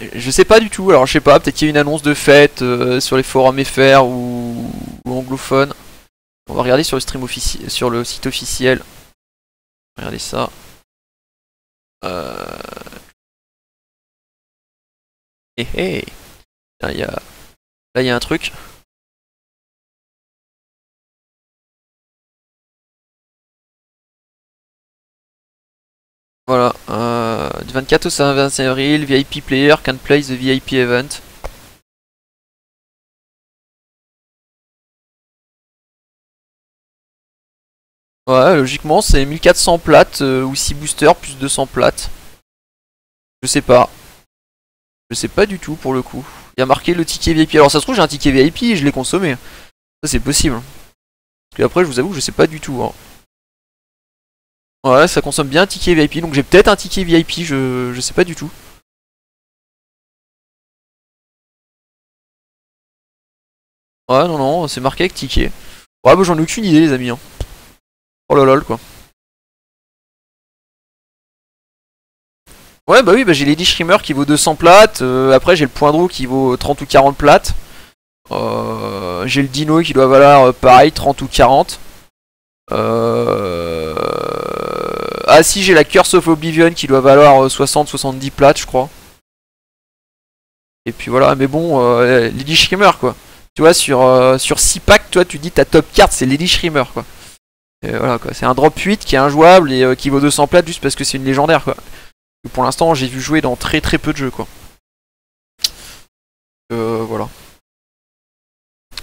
Je sais pas du tout. Alors, je sais pas. Peut-être qu'il y a une annonce de fête sur les forums FR ou anglophones. On va regarder sur le stream officiel, sur le site officiel. Regardez ça. Hé. Là, il y a un truc. Voilà, du 24 au 25 avril, VIP player can play the VIP event. Ouais, logiquement c'est 1400 plates ou 6 boosters plus 200 plates. Je sais pas. Je sais pas du tout pour le coup. Il y a marqué le ticket VIP. Alors ça se trouve j'ai un ticket VIP et je l'ai consommé. Ça c'est possible. Parce que après je vous avoue que je sais pas du tout. Hein. Ouais, ça consomme bien un ticket VIP, donc j'ai peut-être un ticket VIP, je sais pas du tout. Ouais, non, non, c'est marqué avec ticket. Ouais, bah j'en ai aucune idée, les amis. Hein. Oh là là, quoi. Ouais, bah oui, bah j'ai Lady Shrimmer qui vaut 200 plates. Après, j'ai le point de roue qui vaut 30 ou 40 plates. J'ai le Dino qui doit valoir pareil, 30 ou 40. Ah si, j'ai la Curse of Oblivion qui doit valoir 60-70 plates, je crois. Et puis voilà, mais bon, Lady Shrimmer, quoi. Tu vois, sur 6 packs, toi, tu dis ta top card, c'est Lady Shrimmer, quoi. Et voilà, quoi. C'est un drop 8 qui est injouable et qui vaut 200 plates juste parce que c'est une légendaire, quoi. Et pour l'instant, j'ai vu jouer dans très très peu de jeux, quoi. Voilà.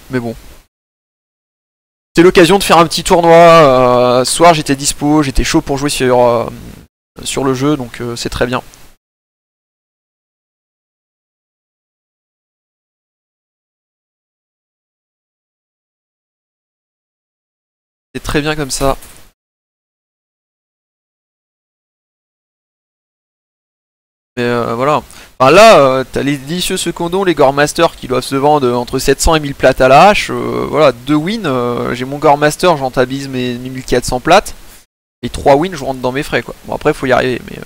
Mais bon. C'est l'occasion de faire un petit tournoi. Ce soir, j'étais dispo, j'étais chaud pour jouer sur le jeu, donc c'est très bien. C'est très bien comme ça. Mais voilà. Enfin, là, t'as les délicieux secondons, les Goremaster qui doivent se vendre entre 700 et 1000 plates à la hache. Voilà, 2 wins. J'ai mon Goremaster, j'entabilise mes 1400 plates. Et 3 wins, je rentre dans mes frais, quoi. Bon, après, faut y arriver, mais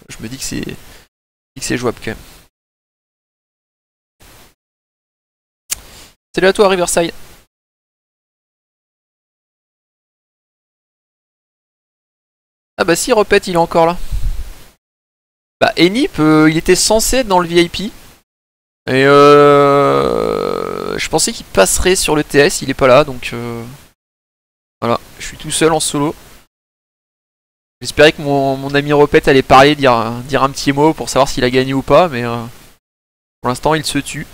je me dis que c'est jouable quand même. Salut à toi, Riverside. Ah bah si, Repet, il est encore là. Bah, Enip, il était censé être dans le VIP. Et je pensais qu'il passerait sur le TS, il est pas là, donc voilà, je suis tout seul en solo. J'espérais que mon ami Repet allait parler, dire un petit mot pour savoir s'il a gagné ou pas, mais pour l'instant il se tue.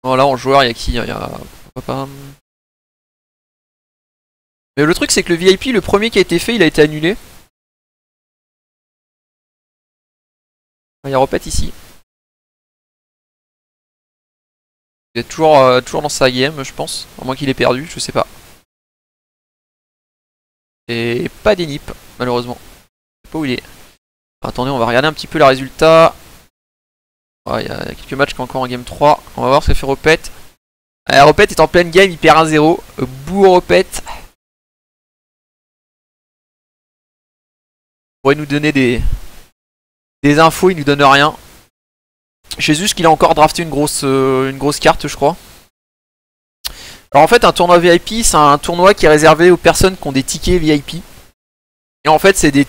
Voilà, en joueur, il y a qui? Il y a... Mais le truc c'est que le VIP, le premier qui a été fait, il a été annulé. Il y a Repet ici. Il est toujours dans sa game, je pense. À moins qu'il ait perdu, je sais pas. Et pas d'Enip, malheureusement. Je sais pas où il est. Attendez, on va regarder un petit peu les résultats. Ouais, il y a quelques matchs qui sont encore en game 3. On va voir ce que fait Repet. Repet est en pleine game, il perd 1-0. Bouh Repet. Il pourrait nous donner des infos, il nous donne rien. Jésus qu'il a encore drafté une grosse carte, je crois. Alors en fait, un tournoi VIP, c'est un tournoi qui est réservé aux personnes qui ont des tickets VIP. Et en fait, c'est des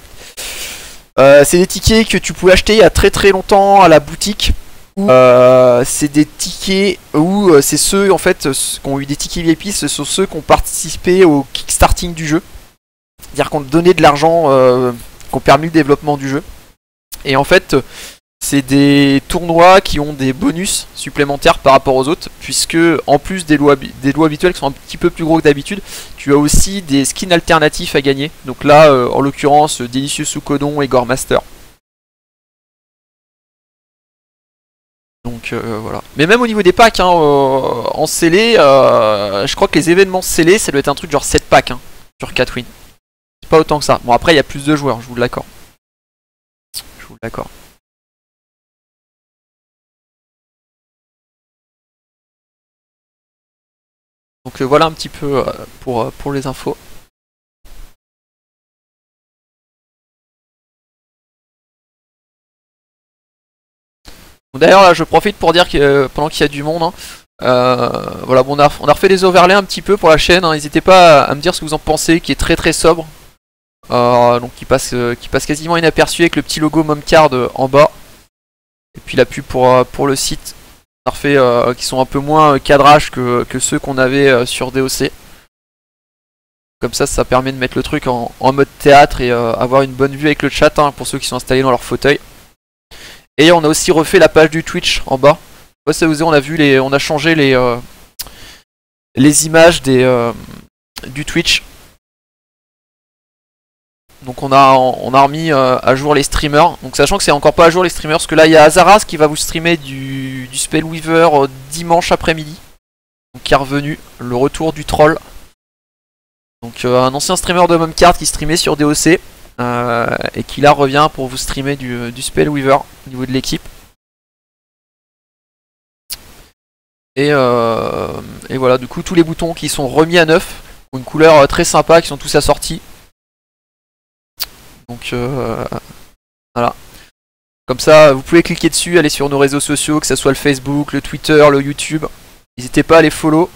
tickets que tu pouvais acheter il y a très très longtemps à la boutique. C'est des tickets où c'est ceux en fait qui ont eu des tickets VIP, ce sont ceux qui ont participé au kickstarting du jeu. C'est-à-dire qu'on donnait de l'argent, qui ont permis le développement du jeu. Et en fait, C'est des tournois qui ont des bonus supplémentaires par rapport aux autres, puisque en plus des lots habituels qui sont un petit peu plus gros que d'habitude, tu as aussi des skins alternatifs à gagner. Donc là, en l'occurrence, Délicieux Soukodon et Goremaster. Donc voilà. Mais même au niveau des packs, hein, en scellé, je crois que les événements scellés, ça doit être un truc genre 7 packs hein, sur 4 wins. C'est pas autant que ça. Bon, après, il y a plus de joueurs, je vous l'accorde. Je vous l'accorde. Donc voilà un petit peu pour les infos. D'ailleurs là je profite pour dire que pendant qu'il y a du monde, hein, voilà, bon, on a refait des overlays un petit peu pour la chaîne, hein. N'hésitez pas à me dire ce que vous en pensez, qui est très très sobre. Donc qui passe quasiment inaperçu avec le petit logo Momcard en bas. Et puis la pub pour le site. On a refait qui sont un peu moins cadrage que ceux qu'on avait sur DOC. Comme ça permet de mettre le truc en mode théâtre et avoir une bonne vue avec le chat hein, pour ceux qui sont installés dans leur fauteuil. Et on a aussi refait la page du Twitch en bas. Ouais, ça vous dit, on a changé les images du Twitch. Donc on a remis à jour les streamers. Donc sachant que c'est encore pas à jour les streamers, parce que là il y a Azaras qui va vous streamer du Spellweaver dimanche après-midi. Donc qui est revenu, le retour du troll. Donc un ancien streamer de Momcard qui streamait sur DOC. Et qui là revient pour vous streamer du Spellweaver au niveau de l'équipe. Et voilà, du coup tous les boutons qui sont remis à neuf ont une couleur très sympa, qui sont tous assortis. Donc voilà. Comme ça, vous pouvez cliquer dessus, aller sur nos réseaux sociaux, que ce soit le Facebook, le Twitter, le YouTube. N'hésitez pas à les follow.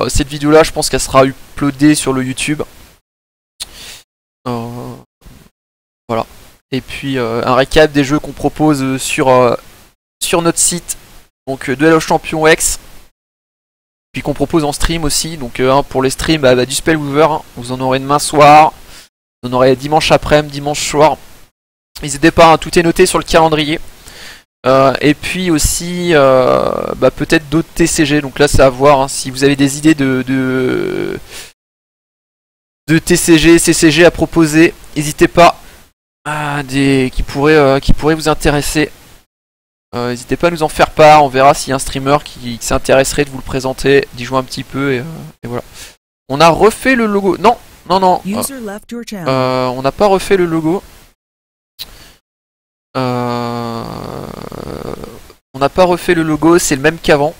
Cette vidéo là, je pense qu'elle sera uploadée sur le YouTube. Voilà. Et puis un récap des jeux qu'on propose sur notre site. Donc Duel of Champions X. Puis qu'on propose en stream aussi. Donc pour les streams, du Spellweaver. Hein. Vous en aurez demain soir. Vous en aurez dimanche après-midi, dimanche soir. N'hésitez pas, hein, tout est noté sur le calendrier. Et puis aussi peut-être d'autres TCG. Donc là c'est à voir hein, si vous avez des idées de TCG, CCG à proposer. N'hésitez pas. Qui pourraient vous intéresser. N'hésitez pas à nous en faire part. On verra s'il y a un streamer qui s'intéresserait de vous le présenter, d'y jouer un petit peu et voilà. On a refait le logo. Non. On n'a pas refait le logo. On n'a pas refait le logo, c'est le même qu'avant.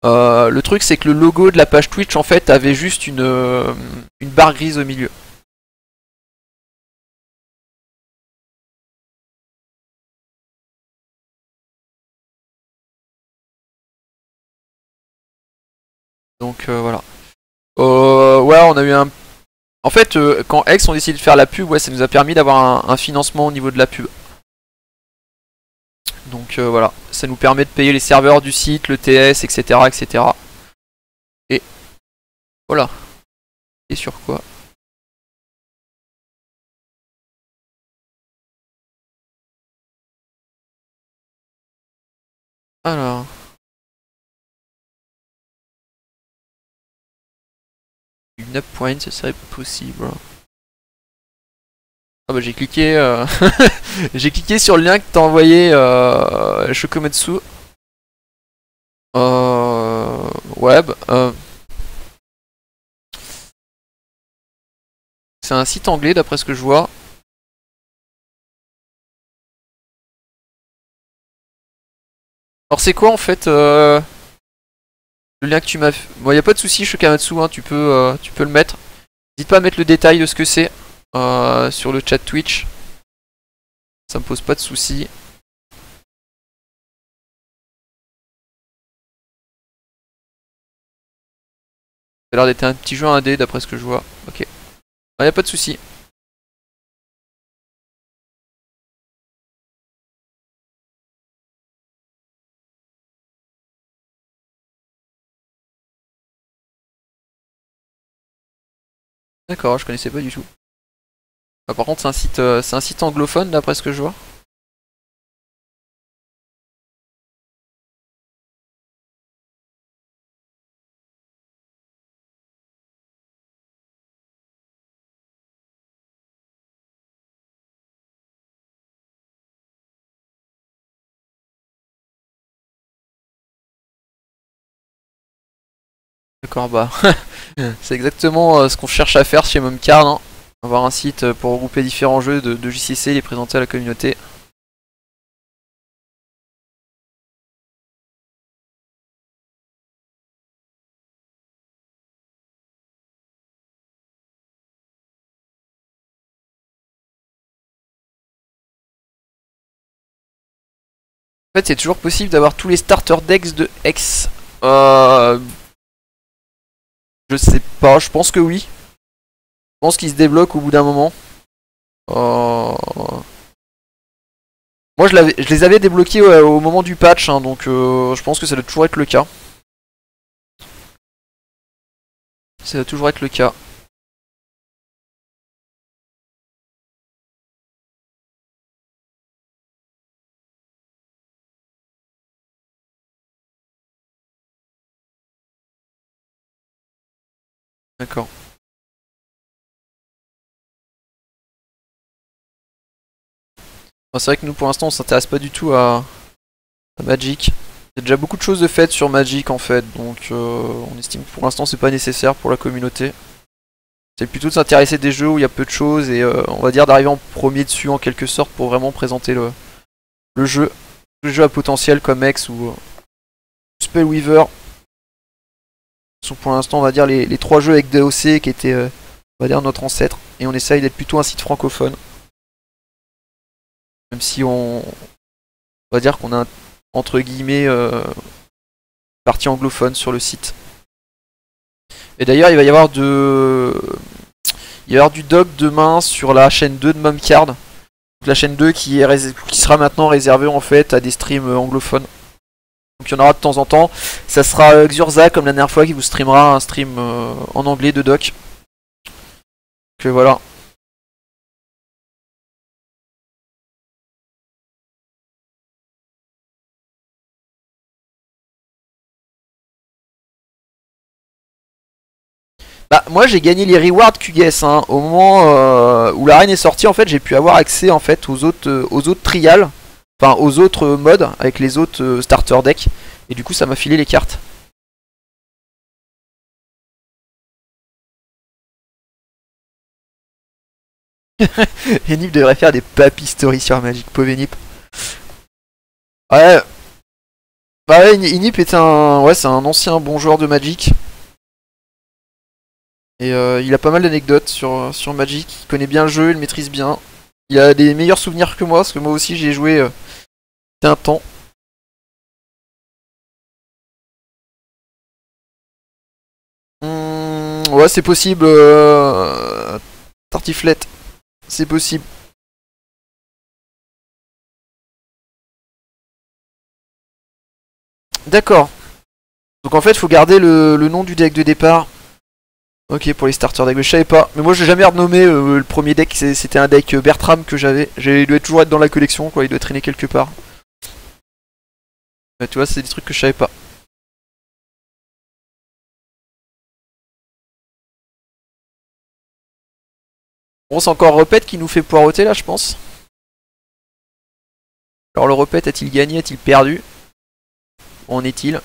Le truc c'est que le logo de la page Twitch en fait avait juste une barre grise au milieu. Donc voilà. Ouais, on a eu un... En fait, quand X ont décidé de faire la pub, ouais, ça nous a permis d'avoir un financement au niveau de la pub. Donc voilà, ça nous permet de payer les serveurs du site, le TS, etc. etc. Et voilà. Et sur quoi? Alors... Une up point, ce serait possible. Ah bah j'ai cliqué j'ai cliqué sur le lien que t'as envoyé Shokometsu. Web. C'est un site anglais d'après ce que je vois. Alors c'est quoi en fait le lien que tu m'as fait? Bon y a pas de souci Shokometsu, hein, tu peux le mettre. N'hésite pas à mettre le détail de ce que c'est sur le chat Twitch. Ça me pose pas de soucis. Ça a l'air d'être un petit jeu indé d'après ce que je vois. Ok. Ah, y a pas de soucis. D'accord, je connaissais pas du tout. Ah, par contre c'est un site anglophone d'après ce que je vois. D'accord, bah c'est exactement ce qu'on cherche à faire chez Momcard, hein. Avoir un site pour regrouper différents jeux de JCC et les présenter à la communauté. En fait, c'est toujours possible d'avoir tous les starter decks de X. Je sais pas, je pense que oui. Je pense qu'ils se débloquent au bout d'un moment. Moi, je les avais débloqués au moment du patch, hein, donc je pense que ça doit toujours être le cas. Ça doit toujours être le cas. D'accord. Bon, c'est vrai que nous, pour l'instant, on s'intéresse pas du tout à Magic. Il y a déjà beaucoup de choses de faites sur Magic en fait, donc on estime que pour l'instant c'est pas nécessaire pour la communauté. C'est plutôt de s'intéresser des jeux où il y a peu de choses et on va dire d'arriver en premier dessus en quelque sorte pour vraiment présenter le jeu. Les jeux à potentiel comme X ou Spellweaver sont pour l'instant on va dire les trois jeux avec DOC qui étaient on va dire notre ancêtre et on essaye d'être plutôt un site francophone. Même si on va dire qu'on a entre guillemets partie anglophone sur le site. Et d'ailleurs il va y avoir du doc demain sur la chaîne 2 de Momcard. Donc la chaîne 2 qui sera maintenant réservée en fait à des streams anglophones. Donc il y en aura de temps en temps. Ça sera Xurza comme la dernière fois qui vous streamera un stream en anglais de doc. Donc voilà. Bah moi j'ai gagné les rewards QGS hein. Au moment où l'arène est sortie en fait j'ai pu avoir accès en fait aux autres trials. Enfin aux autres modes avec les autres starter decks. Et du coup ça m'a filé les cartes. Enip devrait faire des papy stories sur Magic, pauvre Enip. Ouais, bah ouais, Enip est c'est un ancien bon joueur de Magic. Et il a pas mal d'anecdotes sur Magic, il connaît bien le jeu, il le maîtrise bien. Il a des meilleurs souvenirs que moi, parce que moi aussi j'ai joué un temps. Ouais, c'est possible, Tartiflette, c'est possible. D'accord. Donc en fait, il faut garder le nom du deck de départ. Ok, pour les starter decks, mais je savais pas. Mais moi, j'ai jamais renommé le premier deck, c'était un deck Bertram que j'avais. Il doit toujours être dans la collection, quoi, il doit traîner quelque part. Ouais, tu vois, c'est des trucs que je savais pas. Bon, c'est encore Repet qui nous fait poireauter là, je pense. Alors le Repet a-t-il gagné, a-t-il perdu? Où en est-il?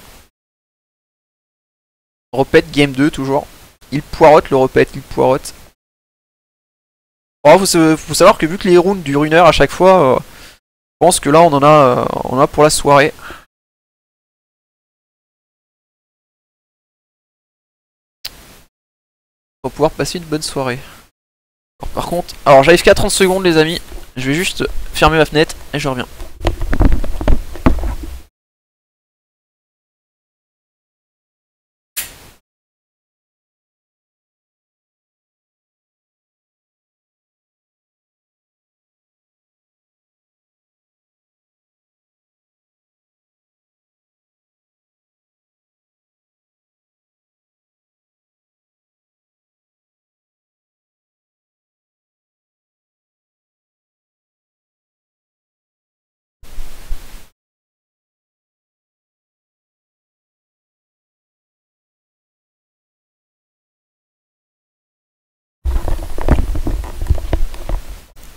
Repet game 2 toujours. Il poireaute le Repet, il poireaute. Bon, faut savoir que vu que les rounds durent 1 heure à chaque fois, je pense que là on en a pour la soirée. On va pouvoir passer une bonne soirée. Alors, par contre, alors j'arrive qu'à 30 secondes les amis. Je vais juste fermer ma fenêtre et je reviens.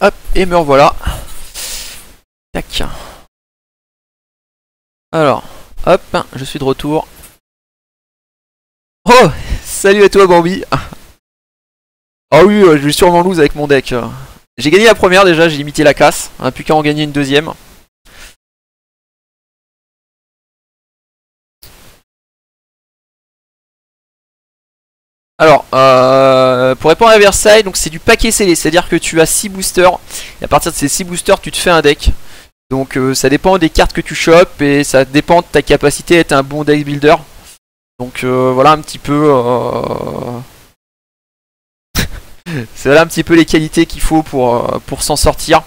Hop, et me revoilà. Tac. Alors, hop, je suis de retour. Oh, salut à toi Bambi. Ah oui, je vais sûrement lose avec mon deck. J'ai gagné la première déjà, j'ai limité la casse. On n'a plus qu'à en gagner une deuxième. Alors, pour répondre à Versailles, donc c'est du paquet scellé, c'est-à-dire que tu as 6 boosters, et à partir de ces 6 boosters, tu te fais un deck. Donc ça dépend des cartes que tu chopes, et ça dépend de ta capacité à être un bon deck builder. Donc voilà un petit peu... c'est voilà un petit peu les qualités qu'il faut pour s'en sortir.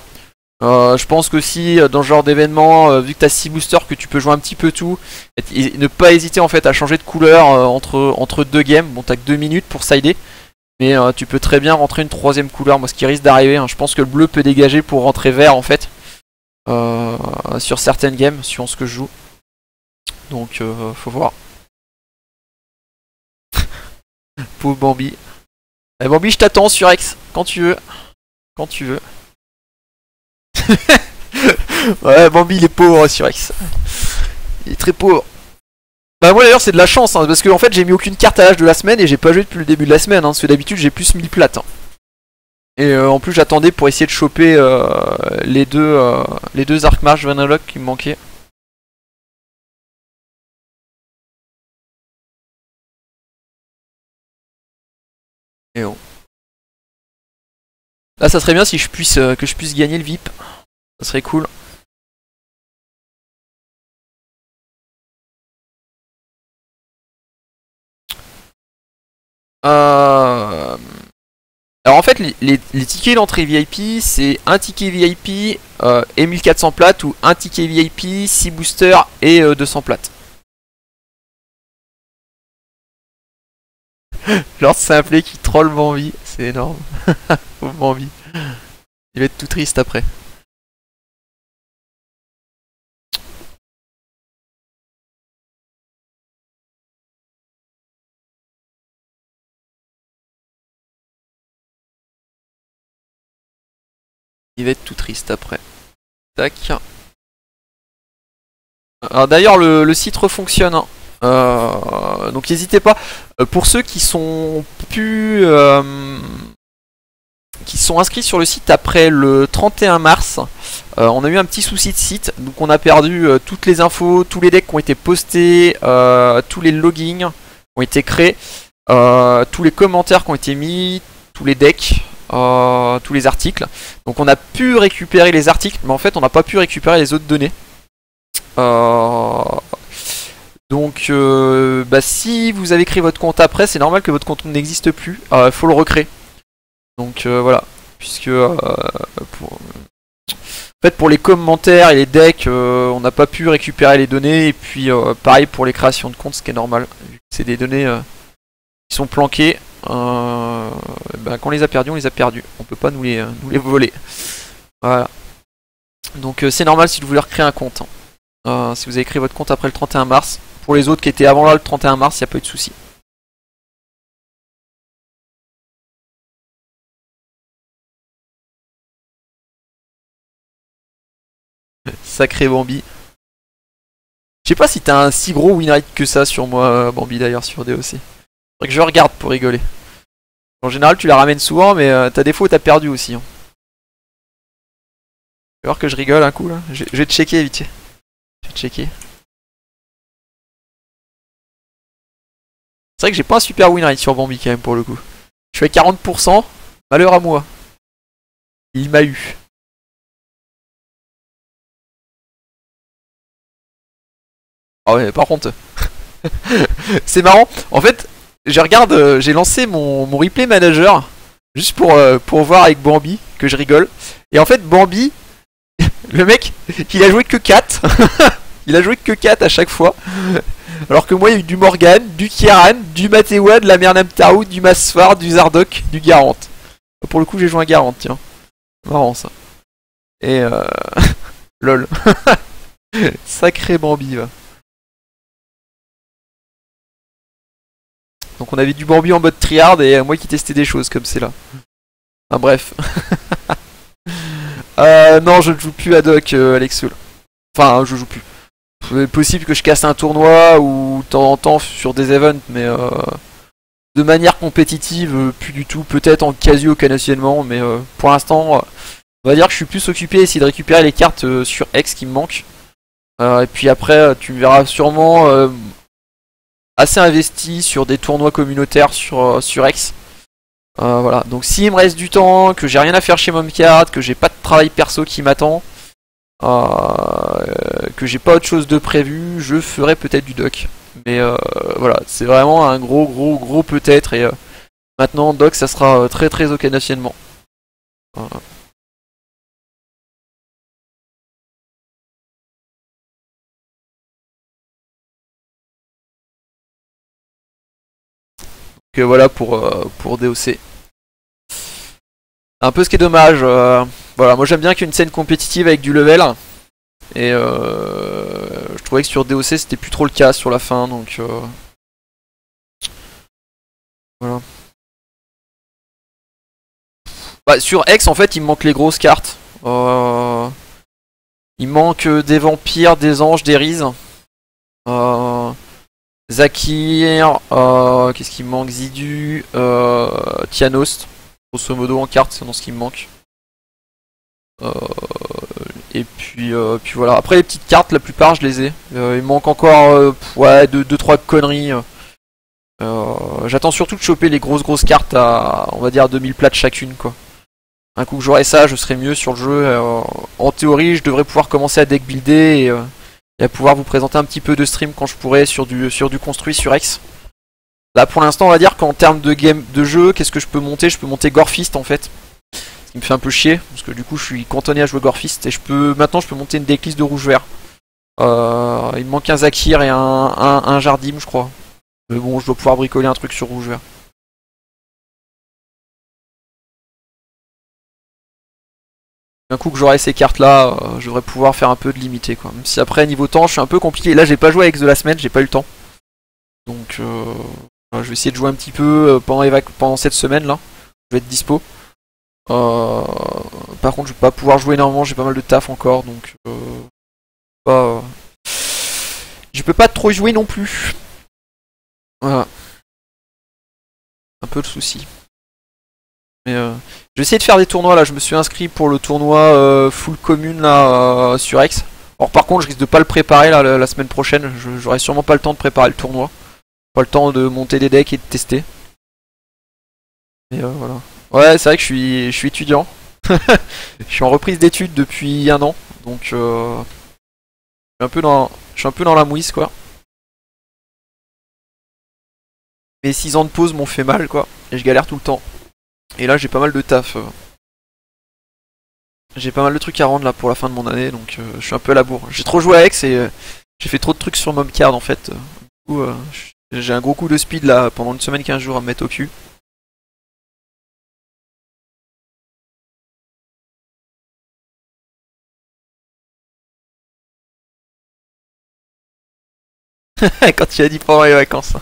Je pense qu'aussi dans ce genre d'événement, vu que tu as 6 boosters, que tu peux jouer un petit peu tout, et ne pas hésiter en fait à changer de couleur entre deux games. Bon, t'as que 2 minutes pour sider, mais tu peux très bien rentrer une troisième couleur. Moi, ce qui risque d'arriver, hein, je pense que le bleu peut dégager pour rentrer vert en fait sur certaines games, suivant ce que je joue. Donc, faut voir. Pauvre Bambi. Eh, Bambi, je t'attends sur X quand tu veux. Quand tu veux. Ouais, Bambi il est pauvre sur X. Il est très pauvre. Bah moi d'ailleurs c'est de la chance hein, parce que en fait j'ai mis aucune carte à l'âge de la semaine et j'ai pas joué depuis le début de la semaine hein, parce que d'habitude j'ai plus 1000 plates. Hein. Et en plus j'attendais pour essayer de choper les deux Arcmarch Vanalok qui me manquaient. Et oh. Là ça serait bien si je puisse que je puisse gagner le VIP. Ça serait cool. Alors en fait les tickets d'entrée VIP c'est un ticket VIP et 1400 plates ou un ticket VIP, 6 boosters et 200 plates. Lord Simplé qui troll Bambi, c'est énorme. Pauvre Bambi. Il va être tout triste après. Il va être tout triste après. Tac. Alors d'ailleurs le site refonctionne. Hein. Donc n'hésitez pas. Pour ceux qui sont plus qui sont inscrits sur le site après le 31 mars, on a eu un petit souci de site. Donc on a perdu toutes les infos, tous les decks qui ont été postés, tous les logins qui ont été créés, tous les commentaires qui ont été mis, tous les decks. Tous les articles. Donc on a pu récupérer les articles, mais en fait on n'a pas pu récupérer les autres données. Donc bah, si vous avez créé votre compte après, c'est normal que votre compte n'existe plus. Il faut le recréer. Donc voilà. Puisque en fait pour les commentaires et les decks, on n'a pas pu récupérer les données. Et puis pareil pour les créations de comptes, ce qui est normal. C'est des données qui sont planquées. Bah, quand on les a perdus, on les a perdus. On peut pas nous les voler. Voilà. Donc c'est normal si vous voulez recréer un compte. Si vous avez créé votre compte après le 31 mars. Pour les autres qui étaient avant là le 31 mars, il n'y a pas eu de souci. Sacré Bambi. Je sais pas si t'as un si gros win rate que ça sur moi, Bambi d'ailleurs, sur DOC. Faudrait que je regarde pour rigoler. En général, tu la ramènes souvent, mais t'as des fois où t'as perdu aussi. Hein. Tu vas voir que je rigole un coup là. Je vais te checker vite. Je vais te checker. C'est vrai que j'ai pas un super win rate sur Bambi quand même pour le coup. Je suis à 40%. Malheur à moi. Il m'a eu. Ah ouais, par contre. C'est marrant. En fait, j'ai lancé mon replay manager. Juste pour voir avec Bambi, que je rigole. Et en fait, Bambi, le mec, il a joué que 4. Il a joué que 4 à chaque fois. Alors que moi, il y a eu du Morgan, du Kieran, du Matewa, de la Mernam Tarou, du Masfar, du Zardok, du Garant. Pour le coup, j'ai joué un Garant, tiens. Marrant ça. Et lol. Sacré Bambi, va. Donc on avait du Bambi en mode triard et moi qui testais des choses comme c'est là. Enfin bref. Non, je ne joue plus ad hoc, Alexul. Enfin, je joue plus. C'est possible que je casse un tournoi ou de temps en temps sur des events, mais de manière compétitive, plus du tout, peut-être en quasi occasionnellement, mais pour l'instant, on va dire que je suis plus occupé à essayer de récupérer les cartes sur X qui me manquent. Et puis après, tu me verras sûrement assez investi sur des tournois communautaires sur X. Voilà, donc s'il me reste du temps, que j'ai rien à faire chez Momcard, que j'ai pas de travail perso qui m'attend, que j'ai pas autre chose de prévu, je ferai peut-être du doc. Mais voilà, c'est vraiment un gros peut-être. Et maintenant, doc, ça sera très très occasionnellement. Voilà. Donc voilà pour DOC. Un peu ce qui est dommage. Voilà, moi j'aime bien qu'il y ait une scène compétitive avec du level. Et je trouvais que sur DOC c'était plus trop le cas sur la fin, donc voilà. Bah, sur X en fait il me manque les grosses cartes. Il manque des vampires, des anges, des Riz. Zakir, qu'est-ce qui me manque? Zidu, Tianost. Grosso modo en carte, c'est dans ce qui me manque. Et puis voilà. Après les petites cartes, la plupart je les ai. Il me manque encore ouais, 2-3 conneries. J'attends surtout de choper les grosses cartes à, on va dire, 2000 plates chacune, quoi. Un coup que j'aurai ça, je serai mieux sur le jeu. En théorie, je devrais pouvoir commencer à deck builder et à pouvoir vous présenter un petit peu de stream quand je pourrai sur du construit sur X. Là pour l'instant on va dire qu'en termes de jeu, qu'est-ce que je peux monter? Je peux monter Gorefist en fait. Ce qui me fait un peu chier, parce que du coup je suis cantonné à jouer Gorefist. Et maintenant je peux monter une decklist de rouge-vert. Il me manque un Zakir et un Jardim je crois. Mais bon, je dois pouvoir bricoler un truc sur rouge-vert. Un coup que j'aurai ces cartes là, je devrais pouvoir faire un peu de limité quoi. Même si après niveau temps je suis un peu compliqué. Là j'ai pas joué avec The Last Man, j'ai pas eu le temps. Donc je vais essayer de jouer un petit peu pendant cette semaine là. Je vais être dispo. Par contre je vais pas pouvoir jouer énormément, j'ai pas mal de taf encore donc je peux pas trop y jouer non plus. Voilà. Un peu le souci. Mais je vais essayer de faire des tournois là, je me suis inscrit pour le tournoi full commune là sur X. Alors par contre je risque de pas le préparer là, la semaine prochaine, j'aurai sûrement pas le temps de préparer le tournoi. Pas le temps de monter des decks et de tester. Et voilà. Ouais c'est vrai que je suis étudiant. Je suis en reprise d'études depuis un an. Donc je suis un peu dans la mouise quoi. Mes 6 ans de pause m'ont fait mal quoi. Et je galère tout le temps. Et là j'ai pas mal de taf. J'ai pas mal de trucs à rendre là pour la fin de mon année, donc je suis un peu à la bourre. J'ai trop joué à X et j'ai fait trop de trucs sur Momcard en fait. Du coup, j'ai un gros coup de speed là pendant une semaine, 15 jours à me mettre au cul. Quand tu as dit pendant les vacances.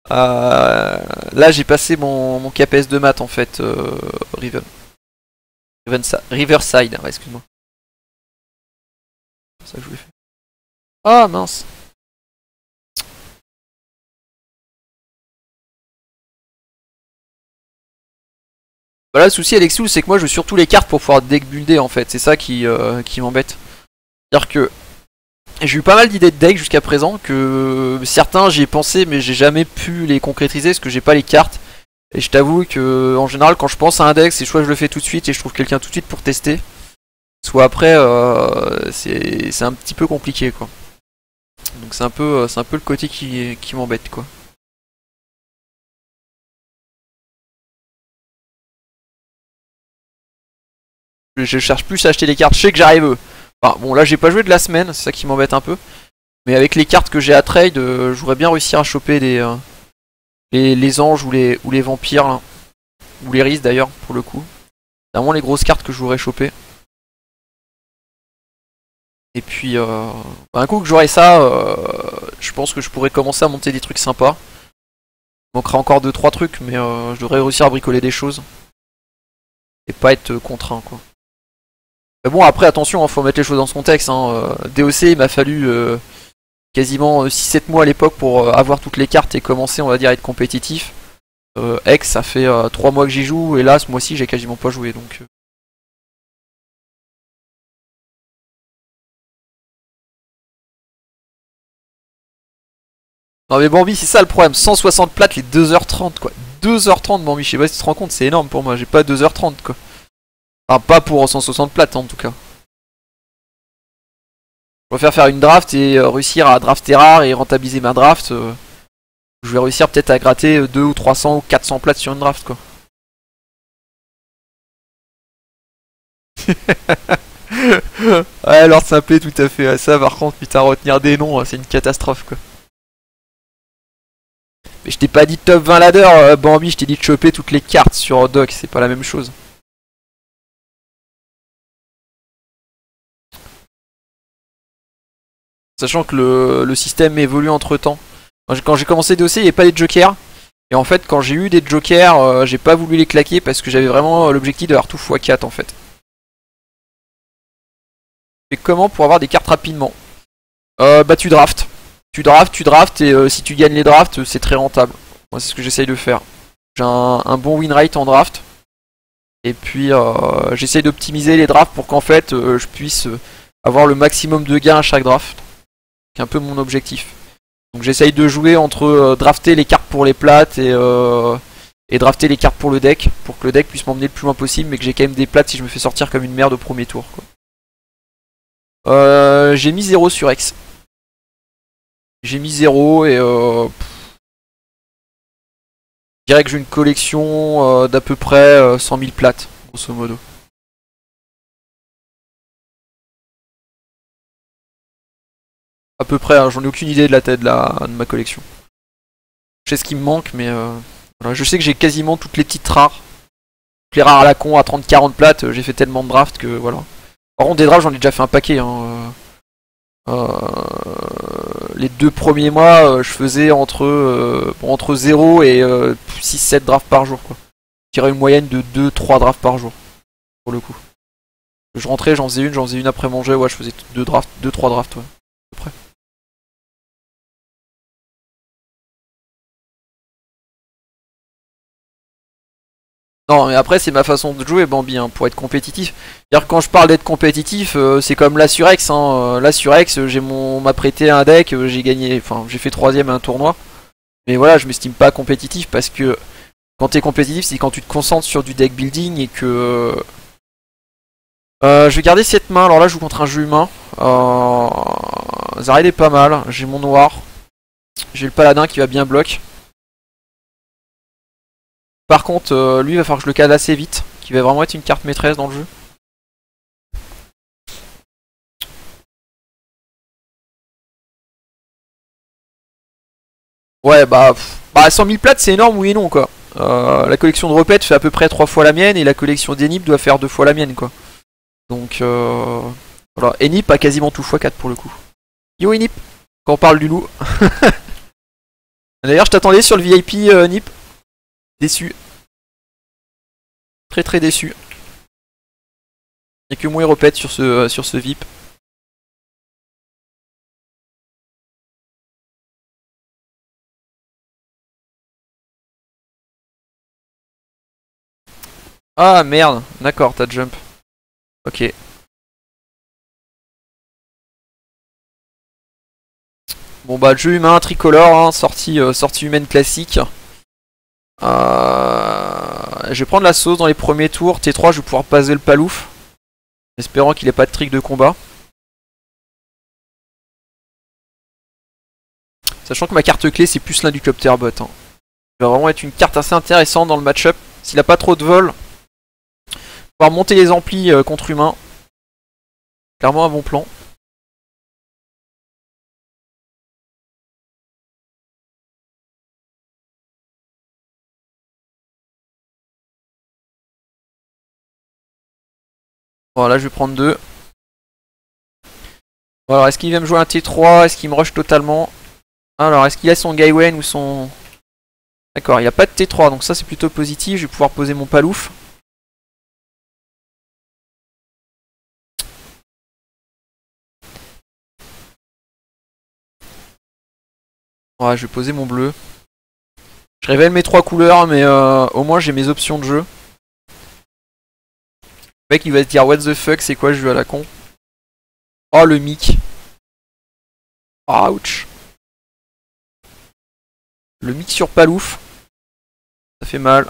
Là j'ai passé mon KPS de maths en fait, Riverside, ouais, excuse-moi. C'est ça que je voulais faire. Ah mince. Bah là le souci Alexou c'est que moi je veux surtout les cartes pour pouvoir deck builder en fait, c'est ça qui m'embête. C'est-à-dire que j'ai eu pas mal d'idées de deck jusqu'à présent, que certains j'y ai pensé mais j'ai jamais pu les concrétiser parce que j'ai pas les cartes. Et je t'avoue que en général quand je pense à un deck c'est soit je le fais tout de suite et je trouve quelqu'un tout de suite pour tester, soit après c'est un petit peu compliqué quoi. Donc c'est un peu le côté qui m'embête quoi. Je cherche plus à acheter les cartes, je sais que j'arrive. Enfin, bon là j'ai pas joué de la semaine, c'est ça qui m'embête un peu. Mais avec les cartes que j'ai à trade, je voudrais bien réussir à choper les anges ou les vampires là. Ou les Riz d'ailleurs pour le coup. C'est vraiment les grosses cartes que je voudrais choper. Et puis un coup que j'aurai ça, je pense que je pourrais commencer à monter des trucs sympas. Il manquera encore 2-3 trucs mais je devrais réussir à bricoler des choses. Et pas être contraint quoi. Mais bon après attention, faut mettre les choses dans son contexte. DOC il m'a fallu quasiment 6-7 mois à l'époque pour avoir toutes les cartes et commencer on va dire à être compétitif. X, ça fait 3 mois que j'y joue, et là, ce mois-ci, j'ai quasiment pas joué, donc... Non mais Bambi, c'est ça le problème, 160 plates les 2h30 quoi. 2h30 Bambi, je sais pas si tu te rends compte, c'est énorme pour moi, j'ai pas 2h30 quoi. Enfin pas pour 160 plates en tout cas. Je préfère faire une draft et réussir à drafter rare et rentabiliser ma draft. Je vais réussir peut-être à gratter 2 ou 300 ou 400 plates sur une draft quoi. Ouais, Lord Simplé tout à fait, ça par contre putain retenir des noms c'est une catastrophe quoi. Mais je t'ai pas dit top 20 ladder Bambi, je t'ai dit de choper toutes les cartes sur Doc, c'est pas la même chose. Sachant que le système évolue entre temps. Quand j'ai commencé DOC, il n'y avait pas les jokers. Et en fait, quand j'ai eu des jokers, j'ai pas voulu les claquer parce que j'avais vraiment l'objectif d'avoir tout x4 en fait. Et comment pour avoir des cartes rapidement? Bah tu drafts. Tu drafts et si tu gagnes les drafts, c'est très rentable. Moi, c'est ce que j'essaye de faire. J'ai un bon win rate en draft. Et puis j'essaye d'optimiser les drafts pour qu'en fait je puisse avoir le maximum de gains à chaque draft. C'est un peu mon objectif. Donc j'essaye de jouer entre drafter les cartes pour les plates et drafter les cartes pour le deck, pour que le deck puisse m'emmener le plus loin possible, mais que j'ai quand même des plates si je me fais sortir comme une merde au premier tour. Quoi. J'ai mis 0 sur X. J'ai mis 0 et je dirais que j'ai une collection d'à peu près 100 000 plates, grosso modo. À peu près, hein, j'en ai aucune idée de la tête de ma collection. Je sais ce qui me manque, mais voilà, je sais que j'ai quasiment toutes les petites rares. Toutes les rares à la con à 30-40 plates, j'ai fait tellement de drafts que voilà. Par contre, des drafts, j'en ai déjà fait un paquet. Hein. Les 2 premiers mois, je faisais entre 0 et 6-7 drafts par jour. Quoi. Je dirais une moyenne de 2-3 drafts par jour, pour le coup. Je rentrais, j'en faisais une après manger, ouais, je faisais 2-3 drafts, ouais, à peu près. Non, mais après, c'est ma façon de jouer, Bambi, hein, pour être compétitif. C'est-à-dire que quand je parle d'être compétitif, c'est comme là sur X. Hein. Là sur X, m'a prêté un deck, j'ai gagné, enfin, j'ai fait 3ème à un tournoi. Mais voilà, je m'estime pas compétitif parce que quand t'es compétitif, c'est quand tu te concentres sur du deck building et que. Je vais garder cette main. Alors là, je joue contre un jeu humain. Zared est pas mal. J'ai mon noir. J'ai le paladin qui va bien bloc. Par contre, lui, il va falloir que je le cale assez vite. Qui va vraiment être une carte maîtresse dans le jeu. Ouais, bah 100 000 plates, c'est énorme, oui et non, quoi. La collection de repètes fait à peu près 3 fois la mienne et la collection d'Enip doit faire 2 fois la mienne, quoi. Donc, voilà. Enip a quasiment tout x4 pour le coup. Yo, Enip, quand on parle du loup. D'ailleurs, je t'attendais sur le VIP, Nip. Déçu. Très très déçu. Il n'y a que moi et repète sur ce VIP. Ah merde, d'accord, t'as jump. Ok. Bon bah jeu humain tricolore, hein, sortie humaine classique. Je vais prendre la sauce dans les premiers tours. T3 je vais pouvoir passer le palouf. Espérant qu'il ait pas de trick de combat. Sachant que ma carte clé c'est plus l'inducopter bot. Hein. Ça va vraiment être une carte assez intéressante dans le match-up. S'il a pas trop de vol. Pouvoir monter les amplis contre humains. Clairement un bon plan. Voilà, je vais prendre 2. Bon, alors, est-ce qu'il vient me jouer un T3? Est-ce qu'il me rush totalement? Alors, est-ce qu'il a son Gaiwen ou son... D'accord, il n'y a pas de T3, donc ça c'est plutôt positif. Je vais pouvoir poser mon palouf. Ouais, je vais poser mon bleu. Je révèle mes 3 couleurs, mais au moins j'ai mes options de jeu. Le mec il va se dire what the fuck, c'est quoi je joue à la con. Oh le mic. Ouch. Le mic sur Palouf. Ça fait mal.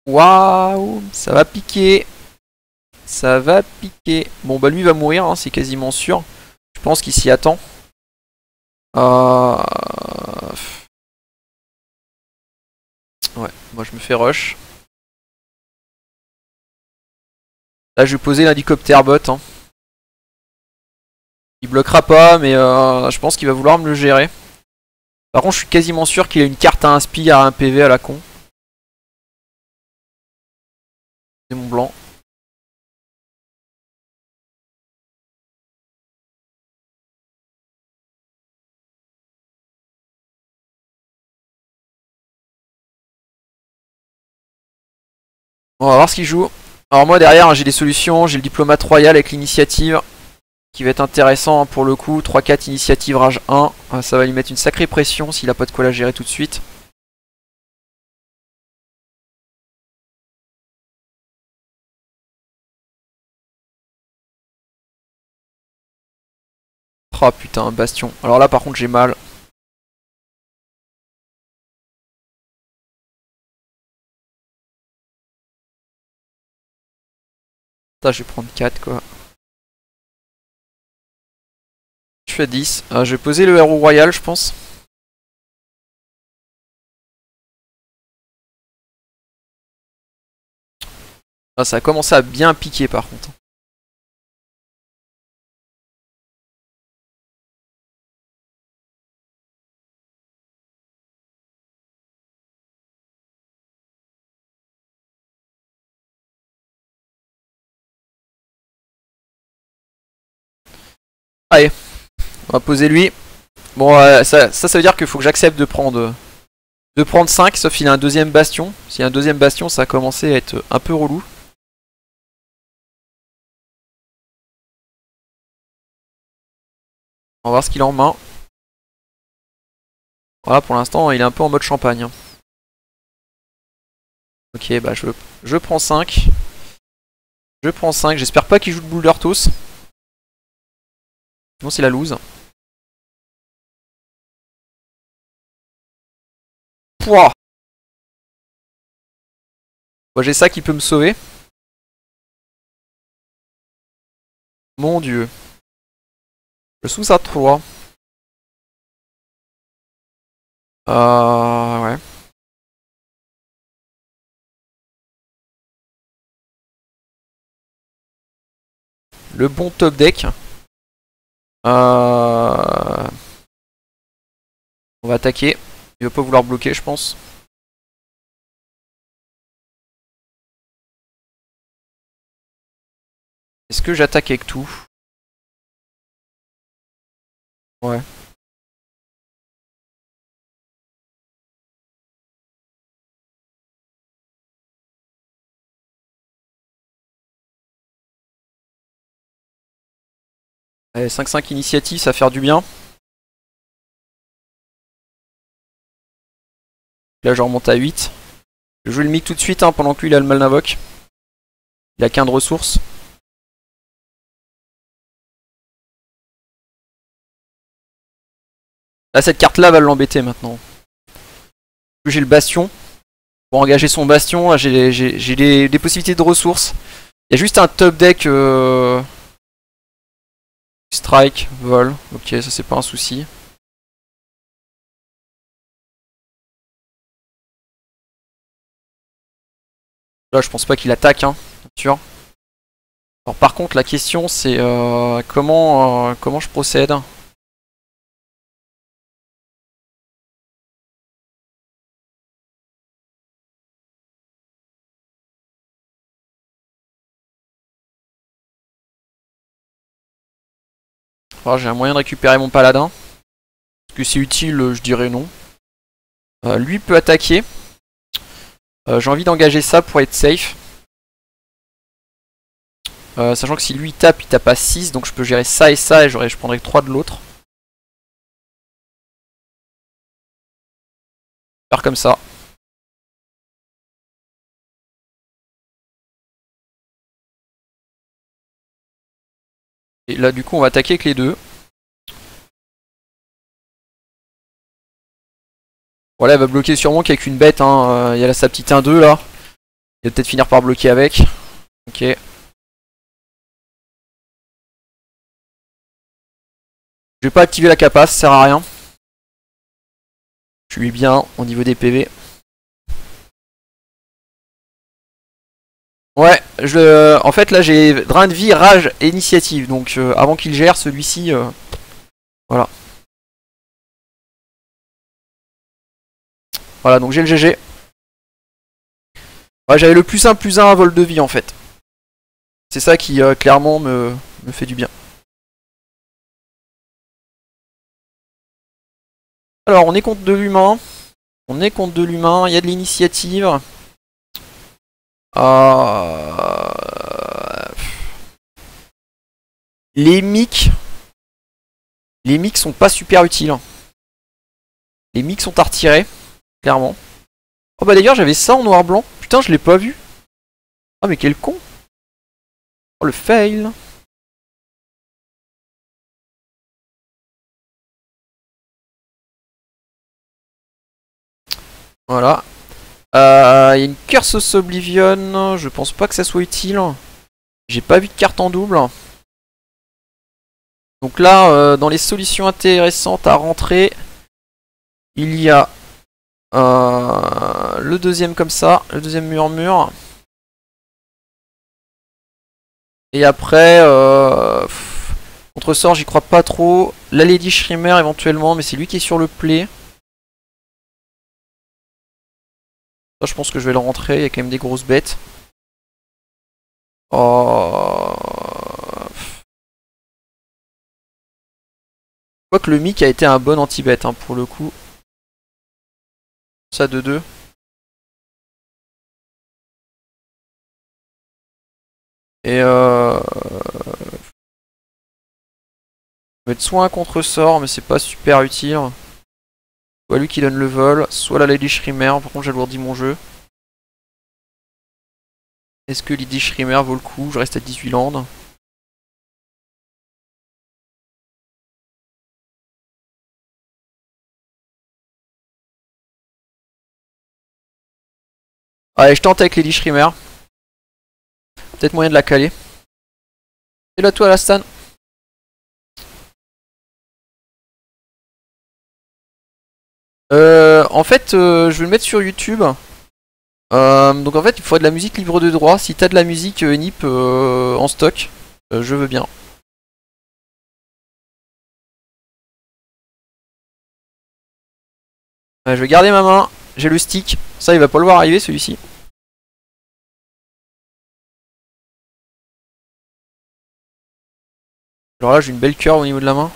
Waouh, ça va piquer. Ça va piquer. Bon bah lui va mourir, hein, c'est quasiment sûr. Je pense qu'il s'y attend. Ouais, moi je me fais rush. Là je vais poser l'hélicoptère bot. Hein. Il bloquera pas, mais je pense qu'il va vouloir me le gérer. Par contre je suis quasiment sûr qu'il a une carte à inspi à un PV à la con. C'est mon blanc. On va voir ce qu'il joue. Alors moi derrière j'ai des solutions, j'ai le diplomate royal avec l'initiative qui va être intéressant pour le coup. 3-4 initiative rage 1, ça va lui mettre une sacrée pression s'il a pas de quoi la gérer tout de suite. Oh putain, un bastion. Alors là par contre j'ai mal. Putain, je vais prendre 4 quoi. Je suis à 10. Je vais poser le héros royal je pense. Ah, ça a commencé à bien piquer par contre. Allez, on va poser lui. Bon, ça veut dire qu'il faut que j'accepte de prendre 5, sauf qu'il a un deuxième bastion. S'il y a un deuxième bastion, ça a commencé à être un peu relou. On va voir ce qu'il a en main. Voilà, pour l'instant, il est un peu en mode champagne. Ok, bah je prends 5. Je prends 5. J'espère pas qu'il joue de boule d'Orthos. Sinon, c'est la loose. Pouah. Bon, j'ai ça qui peut me sauver. Mon dieu. Je sous à 3. Ouais. Le bon top deck. On va attaquer. Il va pas vouloir bloquer, je pense. Est-ce que j'attaque avec tout? Ouais. Allez, 5-5 initiative, ça va faire du bien. Là, je remonte à 8. Je joue le mic tout de suite, hein, pendant que lui, il a le Malnavoc. Il a qu'un de ressources. Là, cette carte-là va l'embêter maintenant. J'ai le bastion. Pour engager son bastion, j'ai des possibilités de ressources. Il y a juste un top deck strike, vol. Ok, ça c'est pas un souci. Là, je pense pas qu'il attaque, hein, bien sûr. Alors, par contre, la question c'est comment je procède. Alors, j'ai un moyen de récupérer mon paladin. Est-ce que c'est utile? Je dirais non. Lui peut attaquer. J'ai envie d'engager ça pour être safe. Sachant que si lui il tape à 6, donc je peux gérer ça et ça, et je prendrai 3 de l'autre. Faire comme ça. Et là du coup on va attaquer avec les deux. Voilà, elle va bloquer sûrement qu'avec une bête, hein. Il y a là sa petite 1-2 là. Il va peut-être finir par bloquer avec. Ok. Je vais pas activer la capace, ça sert à rien. Je suis bien au niveau des PV. Ouais, en fait là j'ai drain de vie, rage et initiative. Donc avant qu'il gère celui-ci, voilà. Voilà, donc j'ai le GG. Ouais, j'avais le +1/+1 à vol de vie en fait. C'est ça qui clairement me fait du bien. Alors on est contre de l'humain. On est contre de l'humain, il y a de l'initiative. Les mics. Les mics sont pas super utiles. Les mics sont à retirer, clairement. Oh bah d'ailleurs j'avais ça en noir-blanc. Putain je l'ai pas vu. Ah mais quel con. Oh le fail. Voilà. Il y a une Curse Oblivion. Je pense pas que ça soit utile. J'ai pas vu de carte en double. Donc là, dans les solutions intéressantes à rentrer, il y a le deuxième comme ça, le deuxième murmure. Et après, contre-sort, j'y crois pas trop. La Lady Shrimmer éventuellement, mais c'est lui qui est sur le play. Ça, je pense que je vais le rentrer, il y a quand même des grosses bêtes. Oh. Je crois que le Mick a été un bon anti-bet hein, pour le coup. Ça de 2. Et mettre soit un contre-sort, mais c'est pas super utile. Soit lui qui donne le vol, soit la Lady Shrimmer. Par contre, j'alourdis mon jeu. Est-ce que Lady Shrimmer vaut le coup? Je reste à 18 landes. Allez, je tente avec Lady Shrimmer. Peut-être moyen de la caler. Et là, toi, la Stan. En fait, je vais le mettre sur YouTube. Donc en fait, il faudrait de la musique libre de droit. Si t'as de la musique NIP en stock, je veux bien. Je vais garder ma main. J'ai le stick. Ça, il va pas le voir arriver celui-ci. Alors là, j'ai une belle curve au niveau de la main.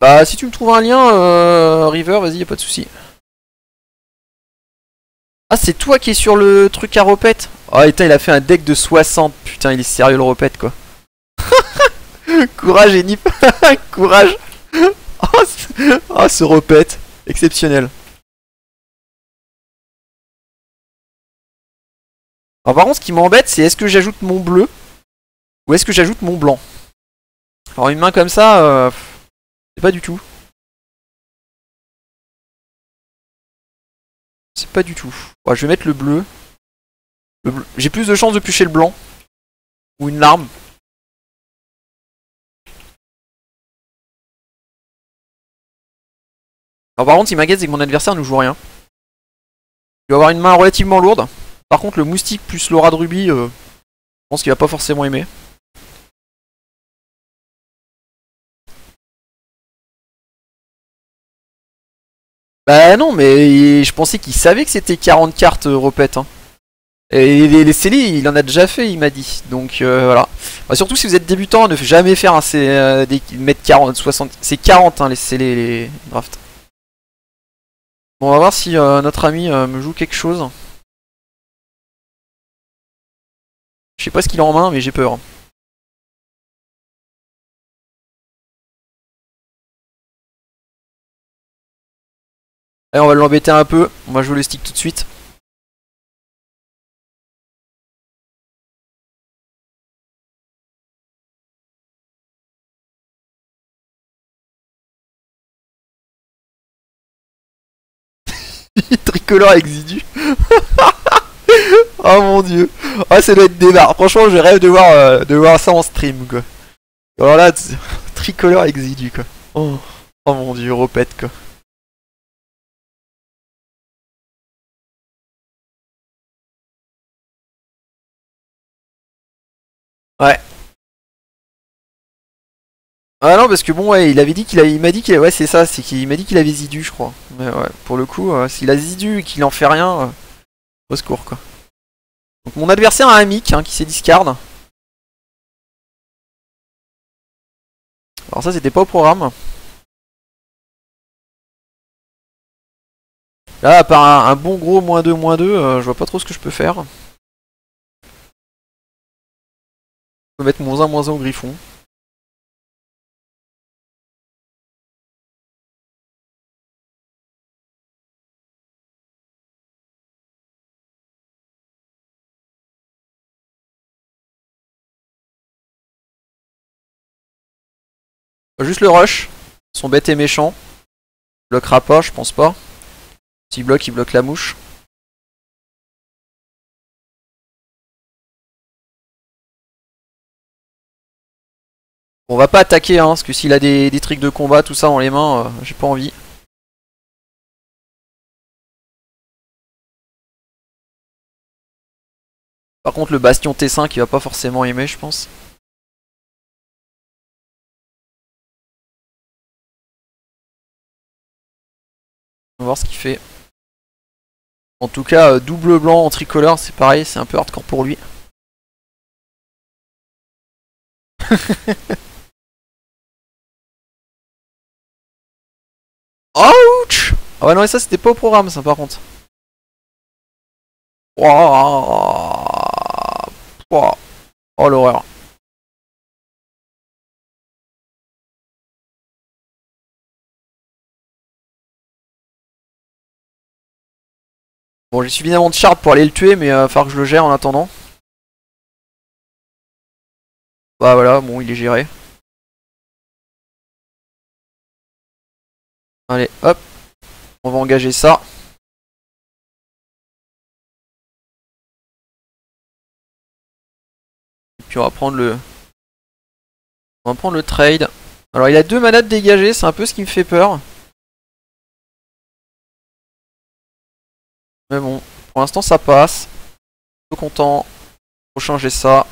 Bah, si tu me trouves un lien, River, vas-y, y'a pas de souci. Ah, c'est toi qui es sur le truc à repète. Oh, putain, il a fait un deck de 60. Putain, il est sérieux le repète, quoi. Courage, Enip. Courage. Oh, ce repète. Exceptionnel. Alors, par contre, ce qui m'embête, c'est est-ce que j'ajoute mon bleu ou est-ce que j'ajoute mon blanc? Alors, une main comme ça, c'est pas du tout. C'est pas du tout. Ouais, je vais mettre le bleu. J'ai plus de chances de piocher le blanc. Ou une larme. Alors par contre, si m'inquiète, c'est que mon adversaire ne joue rien. Il va avoir une main relativement lourde. Par contre, le moustique plus l'aura de rubis, je pense qu'il va pas forcément aimer. Bah non, mais je pensais qu'il savait que c'était 40 cartes repète. Hein. Et les scellés, il en a déjà fait, il m'a dit. Donc voilà. Bah, surtout si vous êtes débutant, ne jamais faire des mettre 40, 60. C'est 40 hein, les scellés, les drafts. Bon, on va voir si notre ami me joue quelque chose. Je sais pas ce qu'il a en main, mais j'ai peur. Allez, on va l'embêter un peu. On va jouer le stick tout de suite. Tricolore exidu. Oh mon dieu. Ah, ça doit être des barres. Franchement, je rêve de voir ça en stream, quoi. Alors là, tricolore exidu, quoi. Oh, oh mon dieu, repète, quoi. Ouais. Ah non, parce que bon, ouais, il avait dit il m'a dit qu'il, ouais, c'est ça, c'est qu'il m'a dit qu'il avait Zidu, je crois. Mais ouais, pour le coup, s'il a Zidu et qu'il en fait rien, au secours, quoi. Donc mon adversaire a un mic hein, qui s'est discard. Alors ça, c'était pas au programme. Là, à part un bon gros -2/-2, je vois pas trop ce que je peux faire. Je peux mettre -1/-1 au griffon. Juste le rush. Ils sont bêtes et méchants. Il bloquera pas, je pense pas. S'il bloque, il bloque la mouche. Bon, on va pas attaquer, hein, parce que s'il a des tricks de combat, tout ça dans les mains, j'ai pas envie. Par contre, le bastion T5, il va pas forcément aimer, je pense. On va voir ce qu'il fait. En tout cas, double blanc en tricolore, c'est pareil, c'est un peu hardcore pour lui. Ouch! Ah ouais, non, et ça, c'était pas au programme, ça, par contre. Wouah. Wouah. Oh, l'horreur. Bon, j'ai suffisamment de shards pour aller le tuer, mais il va falloir que je le gère en attendant. Bah voilà, bon, il est géré. Allez, hop. On va engager ça. Et puis on va prendre le... On va prendre le trade. Alors il a 2 manas dégagées, c'est un peu ce qui me fait peur. Mais bon, pour l'instant ça passe. Plutôt content. Faut changer ça.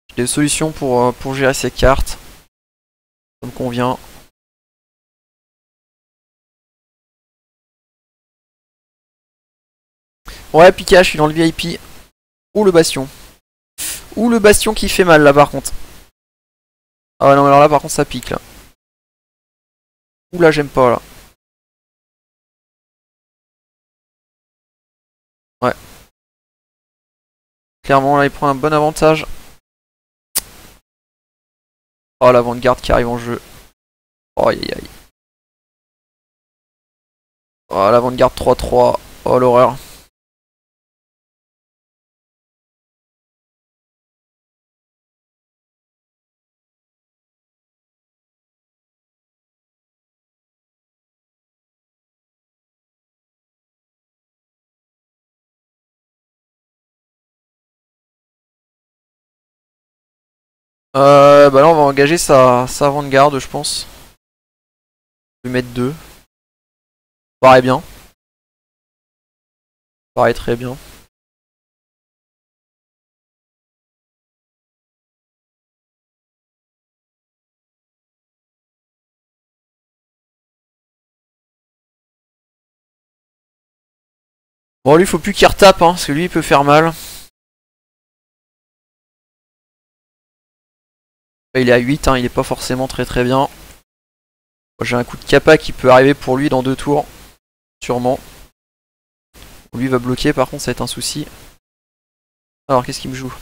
J'ai des solutions pour gérer ces cartes. Ça me convient. Ouais, Pika, je suis dans le VIP. Ou le bastion. Ou le bastion qui fait mal là par contre. Ah ouais, non, alors là par contre ça pique là. Ouh là, j'aime pas là. Ouais. Clairement, là il prend un bon avantage. Oh, l'avant-garde qui arrive en jeu. Oh, aïe aïe. Oh, l'avant-garde 3-3. Oh, l'horreur. Bah là on va engager sa avant-garde je pense. Je vais mettre 2. Pareil bien. Pareil très bien. Bon, lui, faut plus qu'il retape, hein, parce que lui, il peut faire mal. Il est à 8, hein, il est pas forcément très très bien. J'ai un coup de capa qui peut arriver pour lui dans 2 tours. Sûrement. Lui va bloquer, par contre, ça va être un souci. Alors, qu'est-ce qu'il me joue?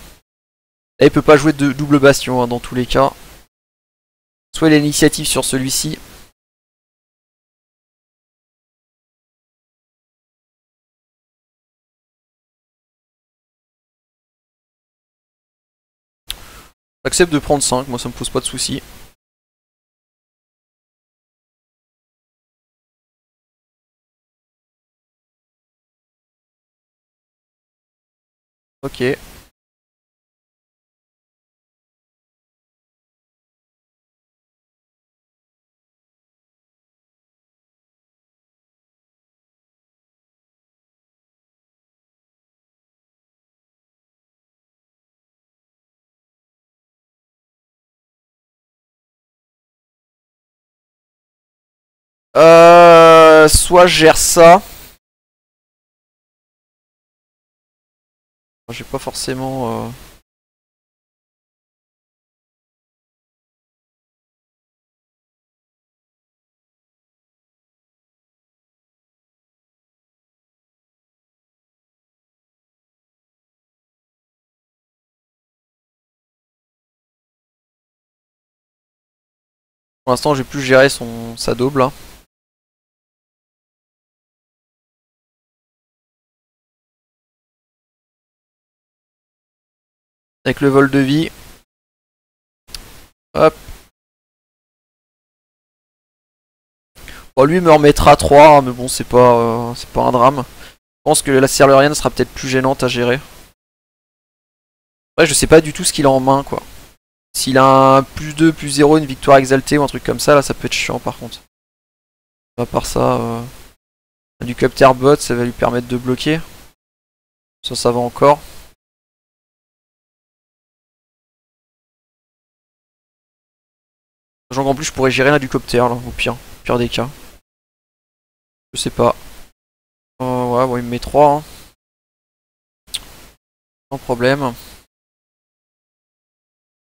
Là, il peut pas jouer de double bastion, hein, dans tous les cas. Soit il a l'initiative sur celui-ci. J'accepte de prendre 5, moi ça me pose pas de soucis. Ok. Soit je gère ça. J'ai pas forcément... Pour l'instant, j'ai plus géré sa daube là. Avec le vol de vie. Hop. Bon, lui me remettra 3, hein, mais bon, c'est pas un drame. Je pense que la Serlurienne sera peut-être plus gênante à gérer. Ouais, je sais pas du tout ce qu'il a en main, quoi. S'il a un plus 2, plus 0, une victoire exaltée ou un truc comme ça, là, ça peut être chiant par contre. À part ça, du Copter Bot, ça va lui permettre de bloquer. Ça va encore. Sachant qu'en plus, je pourrais gérer là du Copter, là, au pire des cas. Je sais pas. Ouais, bon, il me met 3. Hein. Sans problème.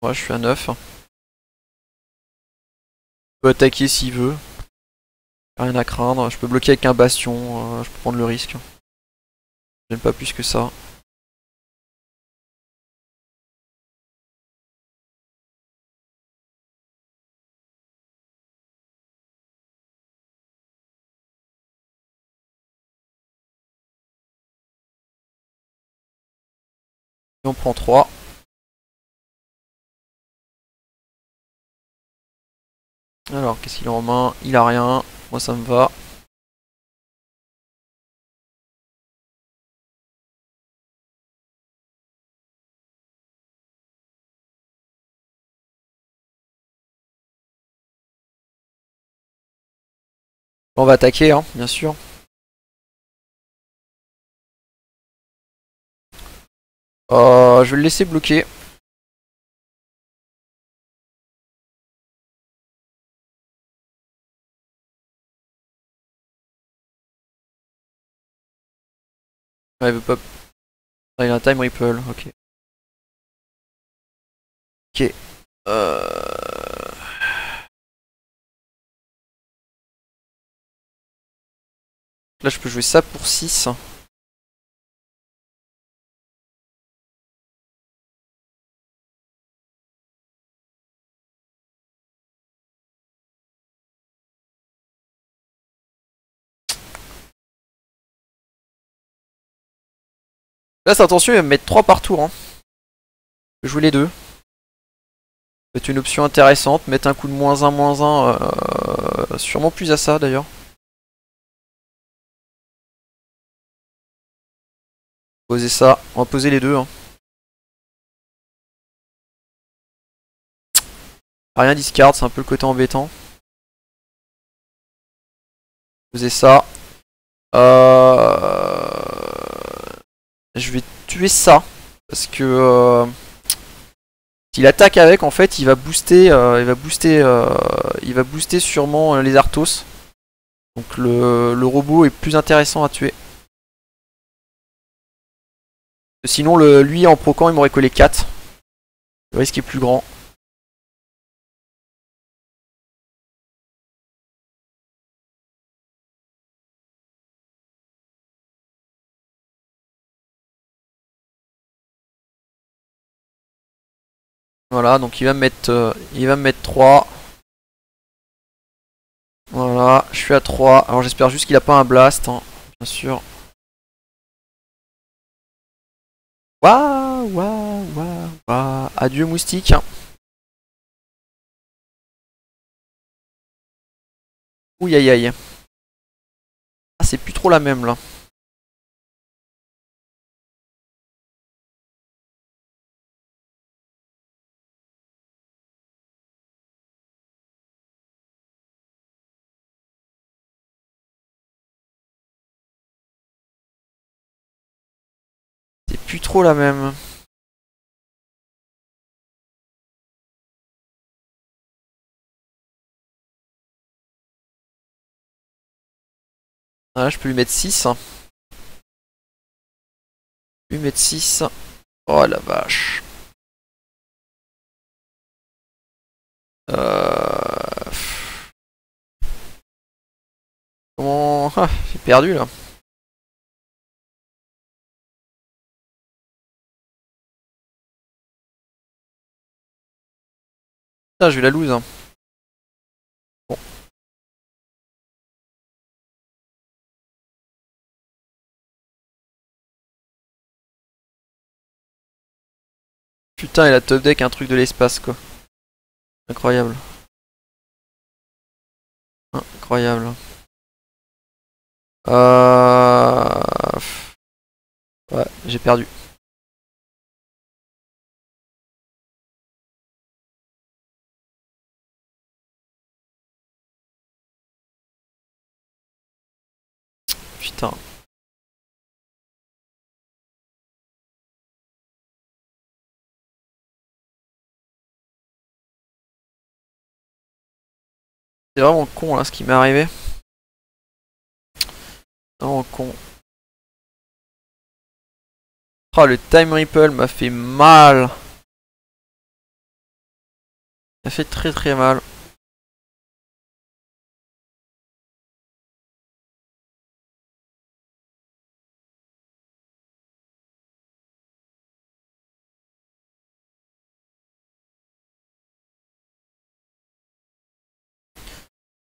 Ouais, je suis à 9. Il peut attaquer s'il veut. Rien à craindre. Je peux bloquer avec un bastion. Je peux prendre le risque. J'aime pas plus que ça. Et on prend 3. Alors, qu'est-ce qu'il a en main? Il a rien. Moi, ça me va. On va attaquer, hein, bien sûr. Je vais le laisser bloquer. Ouais, il veut pas. Ah, il a un time ripple, ok. Ok. Là, je peux jouer ça pour 6. Là, c'est attention, il va me mettre 3 par tour. Hein. Je peux jouer les deux. C'est une option intéressante. Mettre un coup de -1, sûrement plus à ça d'ailleurs. Poser ça. On va poser les deux. Hein. Rien discard, c'est un peu le côté embêtant. Poser ça. Je vais tuer ça. Parce que s'il attaque avec, en fait, il va booster sûrement les Arthos. Donc le robot est plus intéressant à tuer. Sinon, lui en procan, il m'aurait collé 4. Le risque est plus grand. Voilà, donc il va me mettre 3. Voilà, je suis à 3. Alors j'espère juste qu'il a pas un blast, hein, bien sûr. Waouh, waouh, waouh, waouh. Adieu moustique. Ouh aïe aïe. Ah, c'est plus trop la même là. C'est plus trop la même. Ah, là, je peux lui mettre 6. Lui mettre 6. Oh la vache. Euh... Comment... Ah, j'ai perdu là. Putain, je vais la lose. Hein. Bon. Putain, il a top deck un truc de l'espace quoi. Incroyable. Incroyable. Euh... Ouais, j'ai perdu. Putain. C'est vraiment con là ce qui m'est arrivé. Vraiment con. Oh, le Time Ripple m'a fait mal. Ça fait très très mal.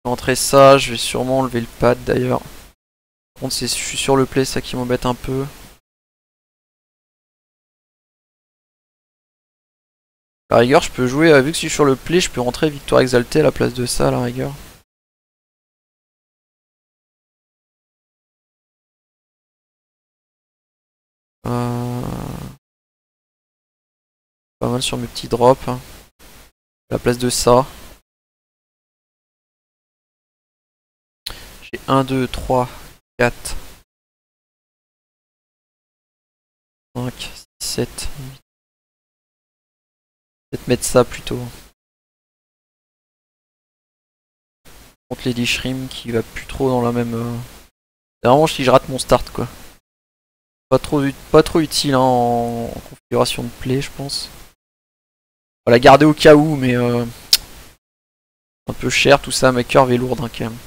Je vais rentrer ça, je vais sûrement enlever le pad d'ailleurs. Par contre, je suis sur le play, ça qui m'embête un peu. À la rigueur, je peux jouer, vu que je suis sur le play, je peux rentrer Victoire Exaltée à la place de ça, à la rigueur. Pas mal sur mes petits drops. Hein. À la place de ça. J'ai 1, 2, 3, 4, 5, 6, 7, 8. Peut-être mettre ça plutôt. Contre Lady Shrim qui va plus trop dans la même... C'est vraiment si je rate mon start quoi. Pas trop utile hein, en configuration de play je pense. On va la garder au cas où mais un peu cher tout ça, ma curve est lourde hein, quand même.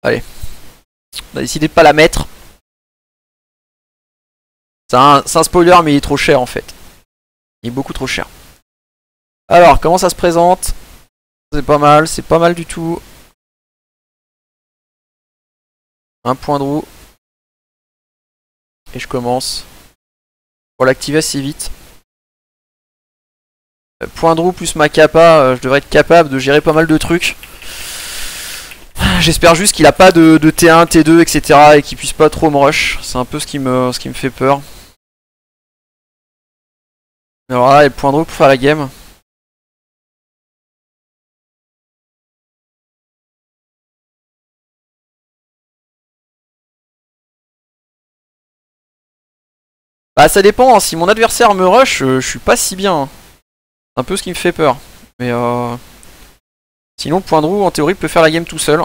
Allez. On a décidé de pas la mettre. C'est un spoiler mais il est trop cher en fait. Il est beaucoup trop cher. Alors comment ça se présente? C'est pas mal du tout. Un point de roue. Et je commence. Pour l'activer assez vite. Point de roue plus ma capa, je devrais être capable de gérer pas mal de trucs. J'espère juste qu'il a pas de T1, T2, etc. et qu'il puisse pas trop me rush. C'est un peu ce qui me fait peur. Alors là, il y a le point de roue pour faire la game. Bah ça dépend, hein. Si mon adversaire me rush, je suis pas si bien. Hein. C'est un peu ce qui me fait peur. Mais sinon le point de roue en théorie peut faire la game tout seul.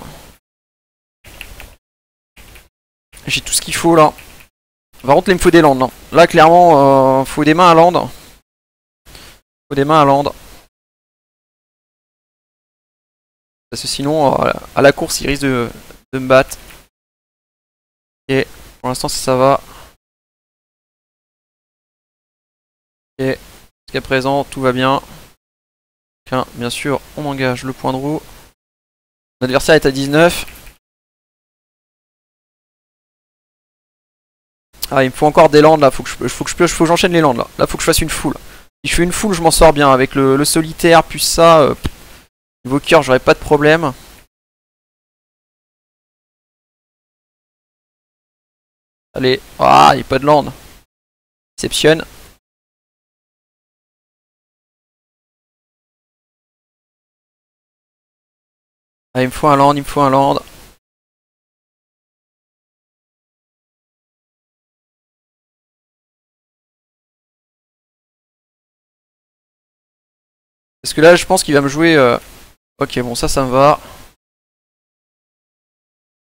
J'ai tout ce qu'il faut là. Par contre là il me faut des landes. Hein. Là clairement faut des mains à land. Faut des mains à land. Parce que sinon à la course il risque de me battre. Et pour l'instant ça va. Et jusqu'à présent tout va bien. Tiens, bien sûr on engage le point de roue. Mon adversaire est à 19. Ah il me faut encore des landes là, faut que j'enchaîne les landes là. Là faut que je fasse une full. Si je fais une full je m'en sors bien avec le solitaire plus ça. Niveau cœur j'aurais pas de problème. Allez, ah il n'y a pas de land. Exception. Ah il me faut un land, il me faut un land. Parce que là je pense qu'il va me jouer... Ok bon ça me va.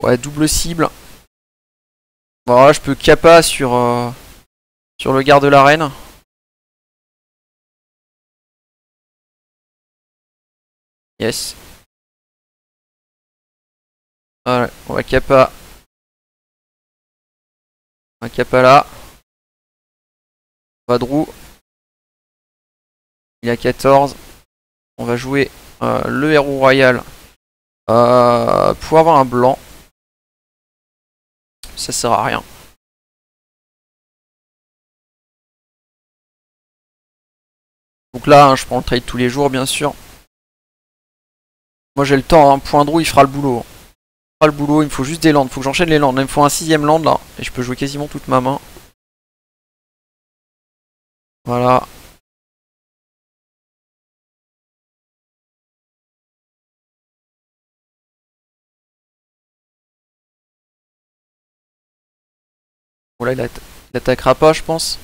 Ouais double cible. Bon alors là je peux capa sur le garde de l'arène. Yes. Voilà, on va capa. Un capa là. On va draw. Il a 14. On va jouer le héros royal pour avoir un blanc. Ça sert à rien. Donc là, hein, je prends le trade tous les jours, bien sûr. Moi j'ai le temps, hein. Point draw, il fera le boulot. Il fera le boulot, il me faut juste des landes. Il faut que j'enchaîne les landes. Il me faut un 6ème land là. Et je peux jouer quasiment toute ma main. Voilà. Bon là il attaquera pas je pense.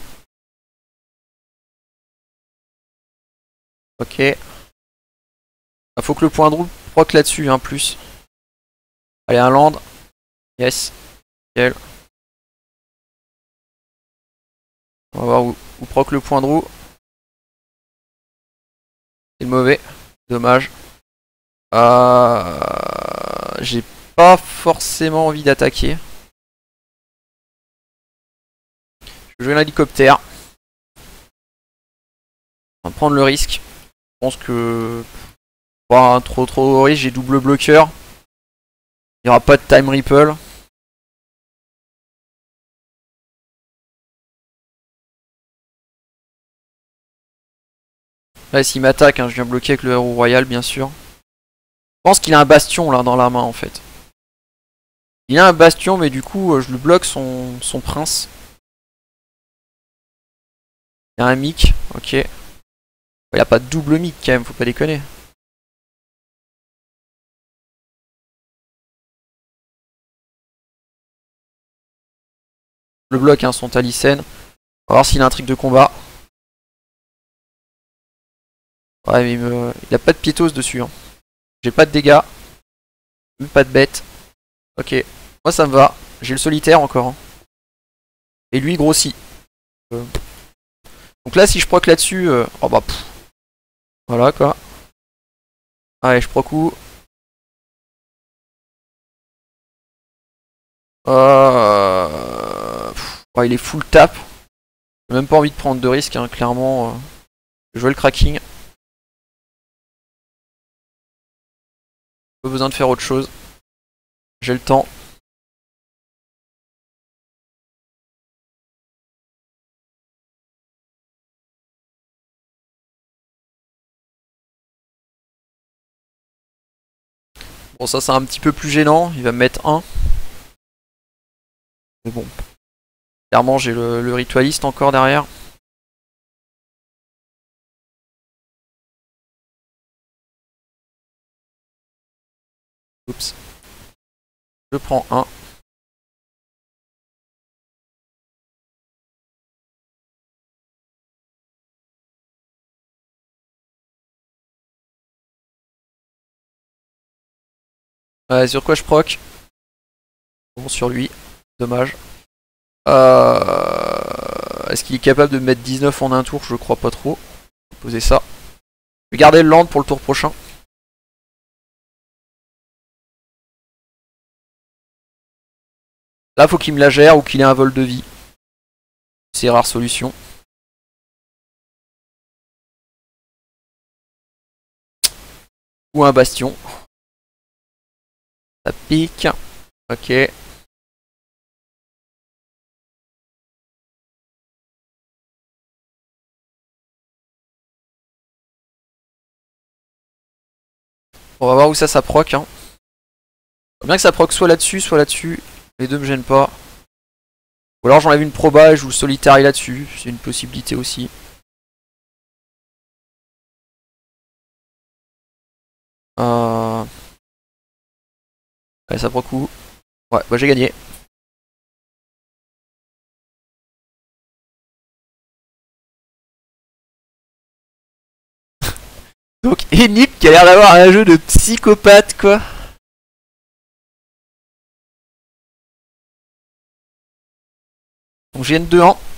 Ok. Il faut que le point draw proc là-dessus, hein, plus. Allez, un land. Yes. Nickel. On va voir où proc le point draw. C'est mauvais. Dommage. J'ai pas forcément envie d'attaquer. Je vais jouer l'hélicoptère. On va prendre le risque. Je pense que... Pas trop risque, j'ai double bloqueur. Il n'y aura pas de time ripple. Là s'il m'attaque, hein, je viens bloquer avec le héros royal bien sûr. Je pense qu'il a un bastion là dans la main en fait. Il a un bastion mais du coup je le bloque son prince. Il y a un mic, ok. Il n'y a pas de double mic quand même, faut pas déconner. Le bloc, hein, son Talicène. On va voir s'il a un truc de combat. Ouais, mais il a pas de piétos dessus. Hein. J'ai pas de dégâts. Même pas de bête. Ok. Moi, ça me va. J'ai le solitaire encore. Hein. Et lui, il grossit. Donc là, si je proc là-dessus... Oh bah... Pff. Voilà, quoi. Allez, je proc où Oh, il est full tap. J'ai même pas envie de prendre de risques, hein, clairement. Je vais jouer le cracking. Pas besoin de faire autre chose. J'ai le temps. Bon, ça c'est un petit peu plus gênant. Il va me mettre 1. Mais bon. Clairement, j'ai le ritualiste encore derrière. Oups. Je prends 1. Sur quoi je proc? Bon, sur lui. Dommage. Est-ce qu'il est capable de mettre 19 en un tour? Je crois pas trop. Poser ça. Je vais garder le land pour le tour prochain. Là, faut qu'il me la gère ou qu'il ait un vol de vie. C'est rare solution. Ou un bastion. Ça pique. Ok. On va voir où ça proc. Hein. Faut bien que ça proc soit là-dessus, soit là-dessus. Les deux me gênent pas. Ou alors j'enlève une proba et je joue le solitaire là-dessus. C'est une possibilité aussi. Allez, ça proc où? Ouais, bah j'ai gagné. Donc Enip qui a l'air d'avoir un jeu de psychopathe quoi. Donc j'ai N2 1.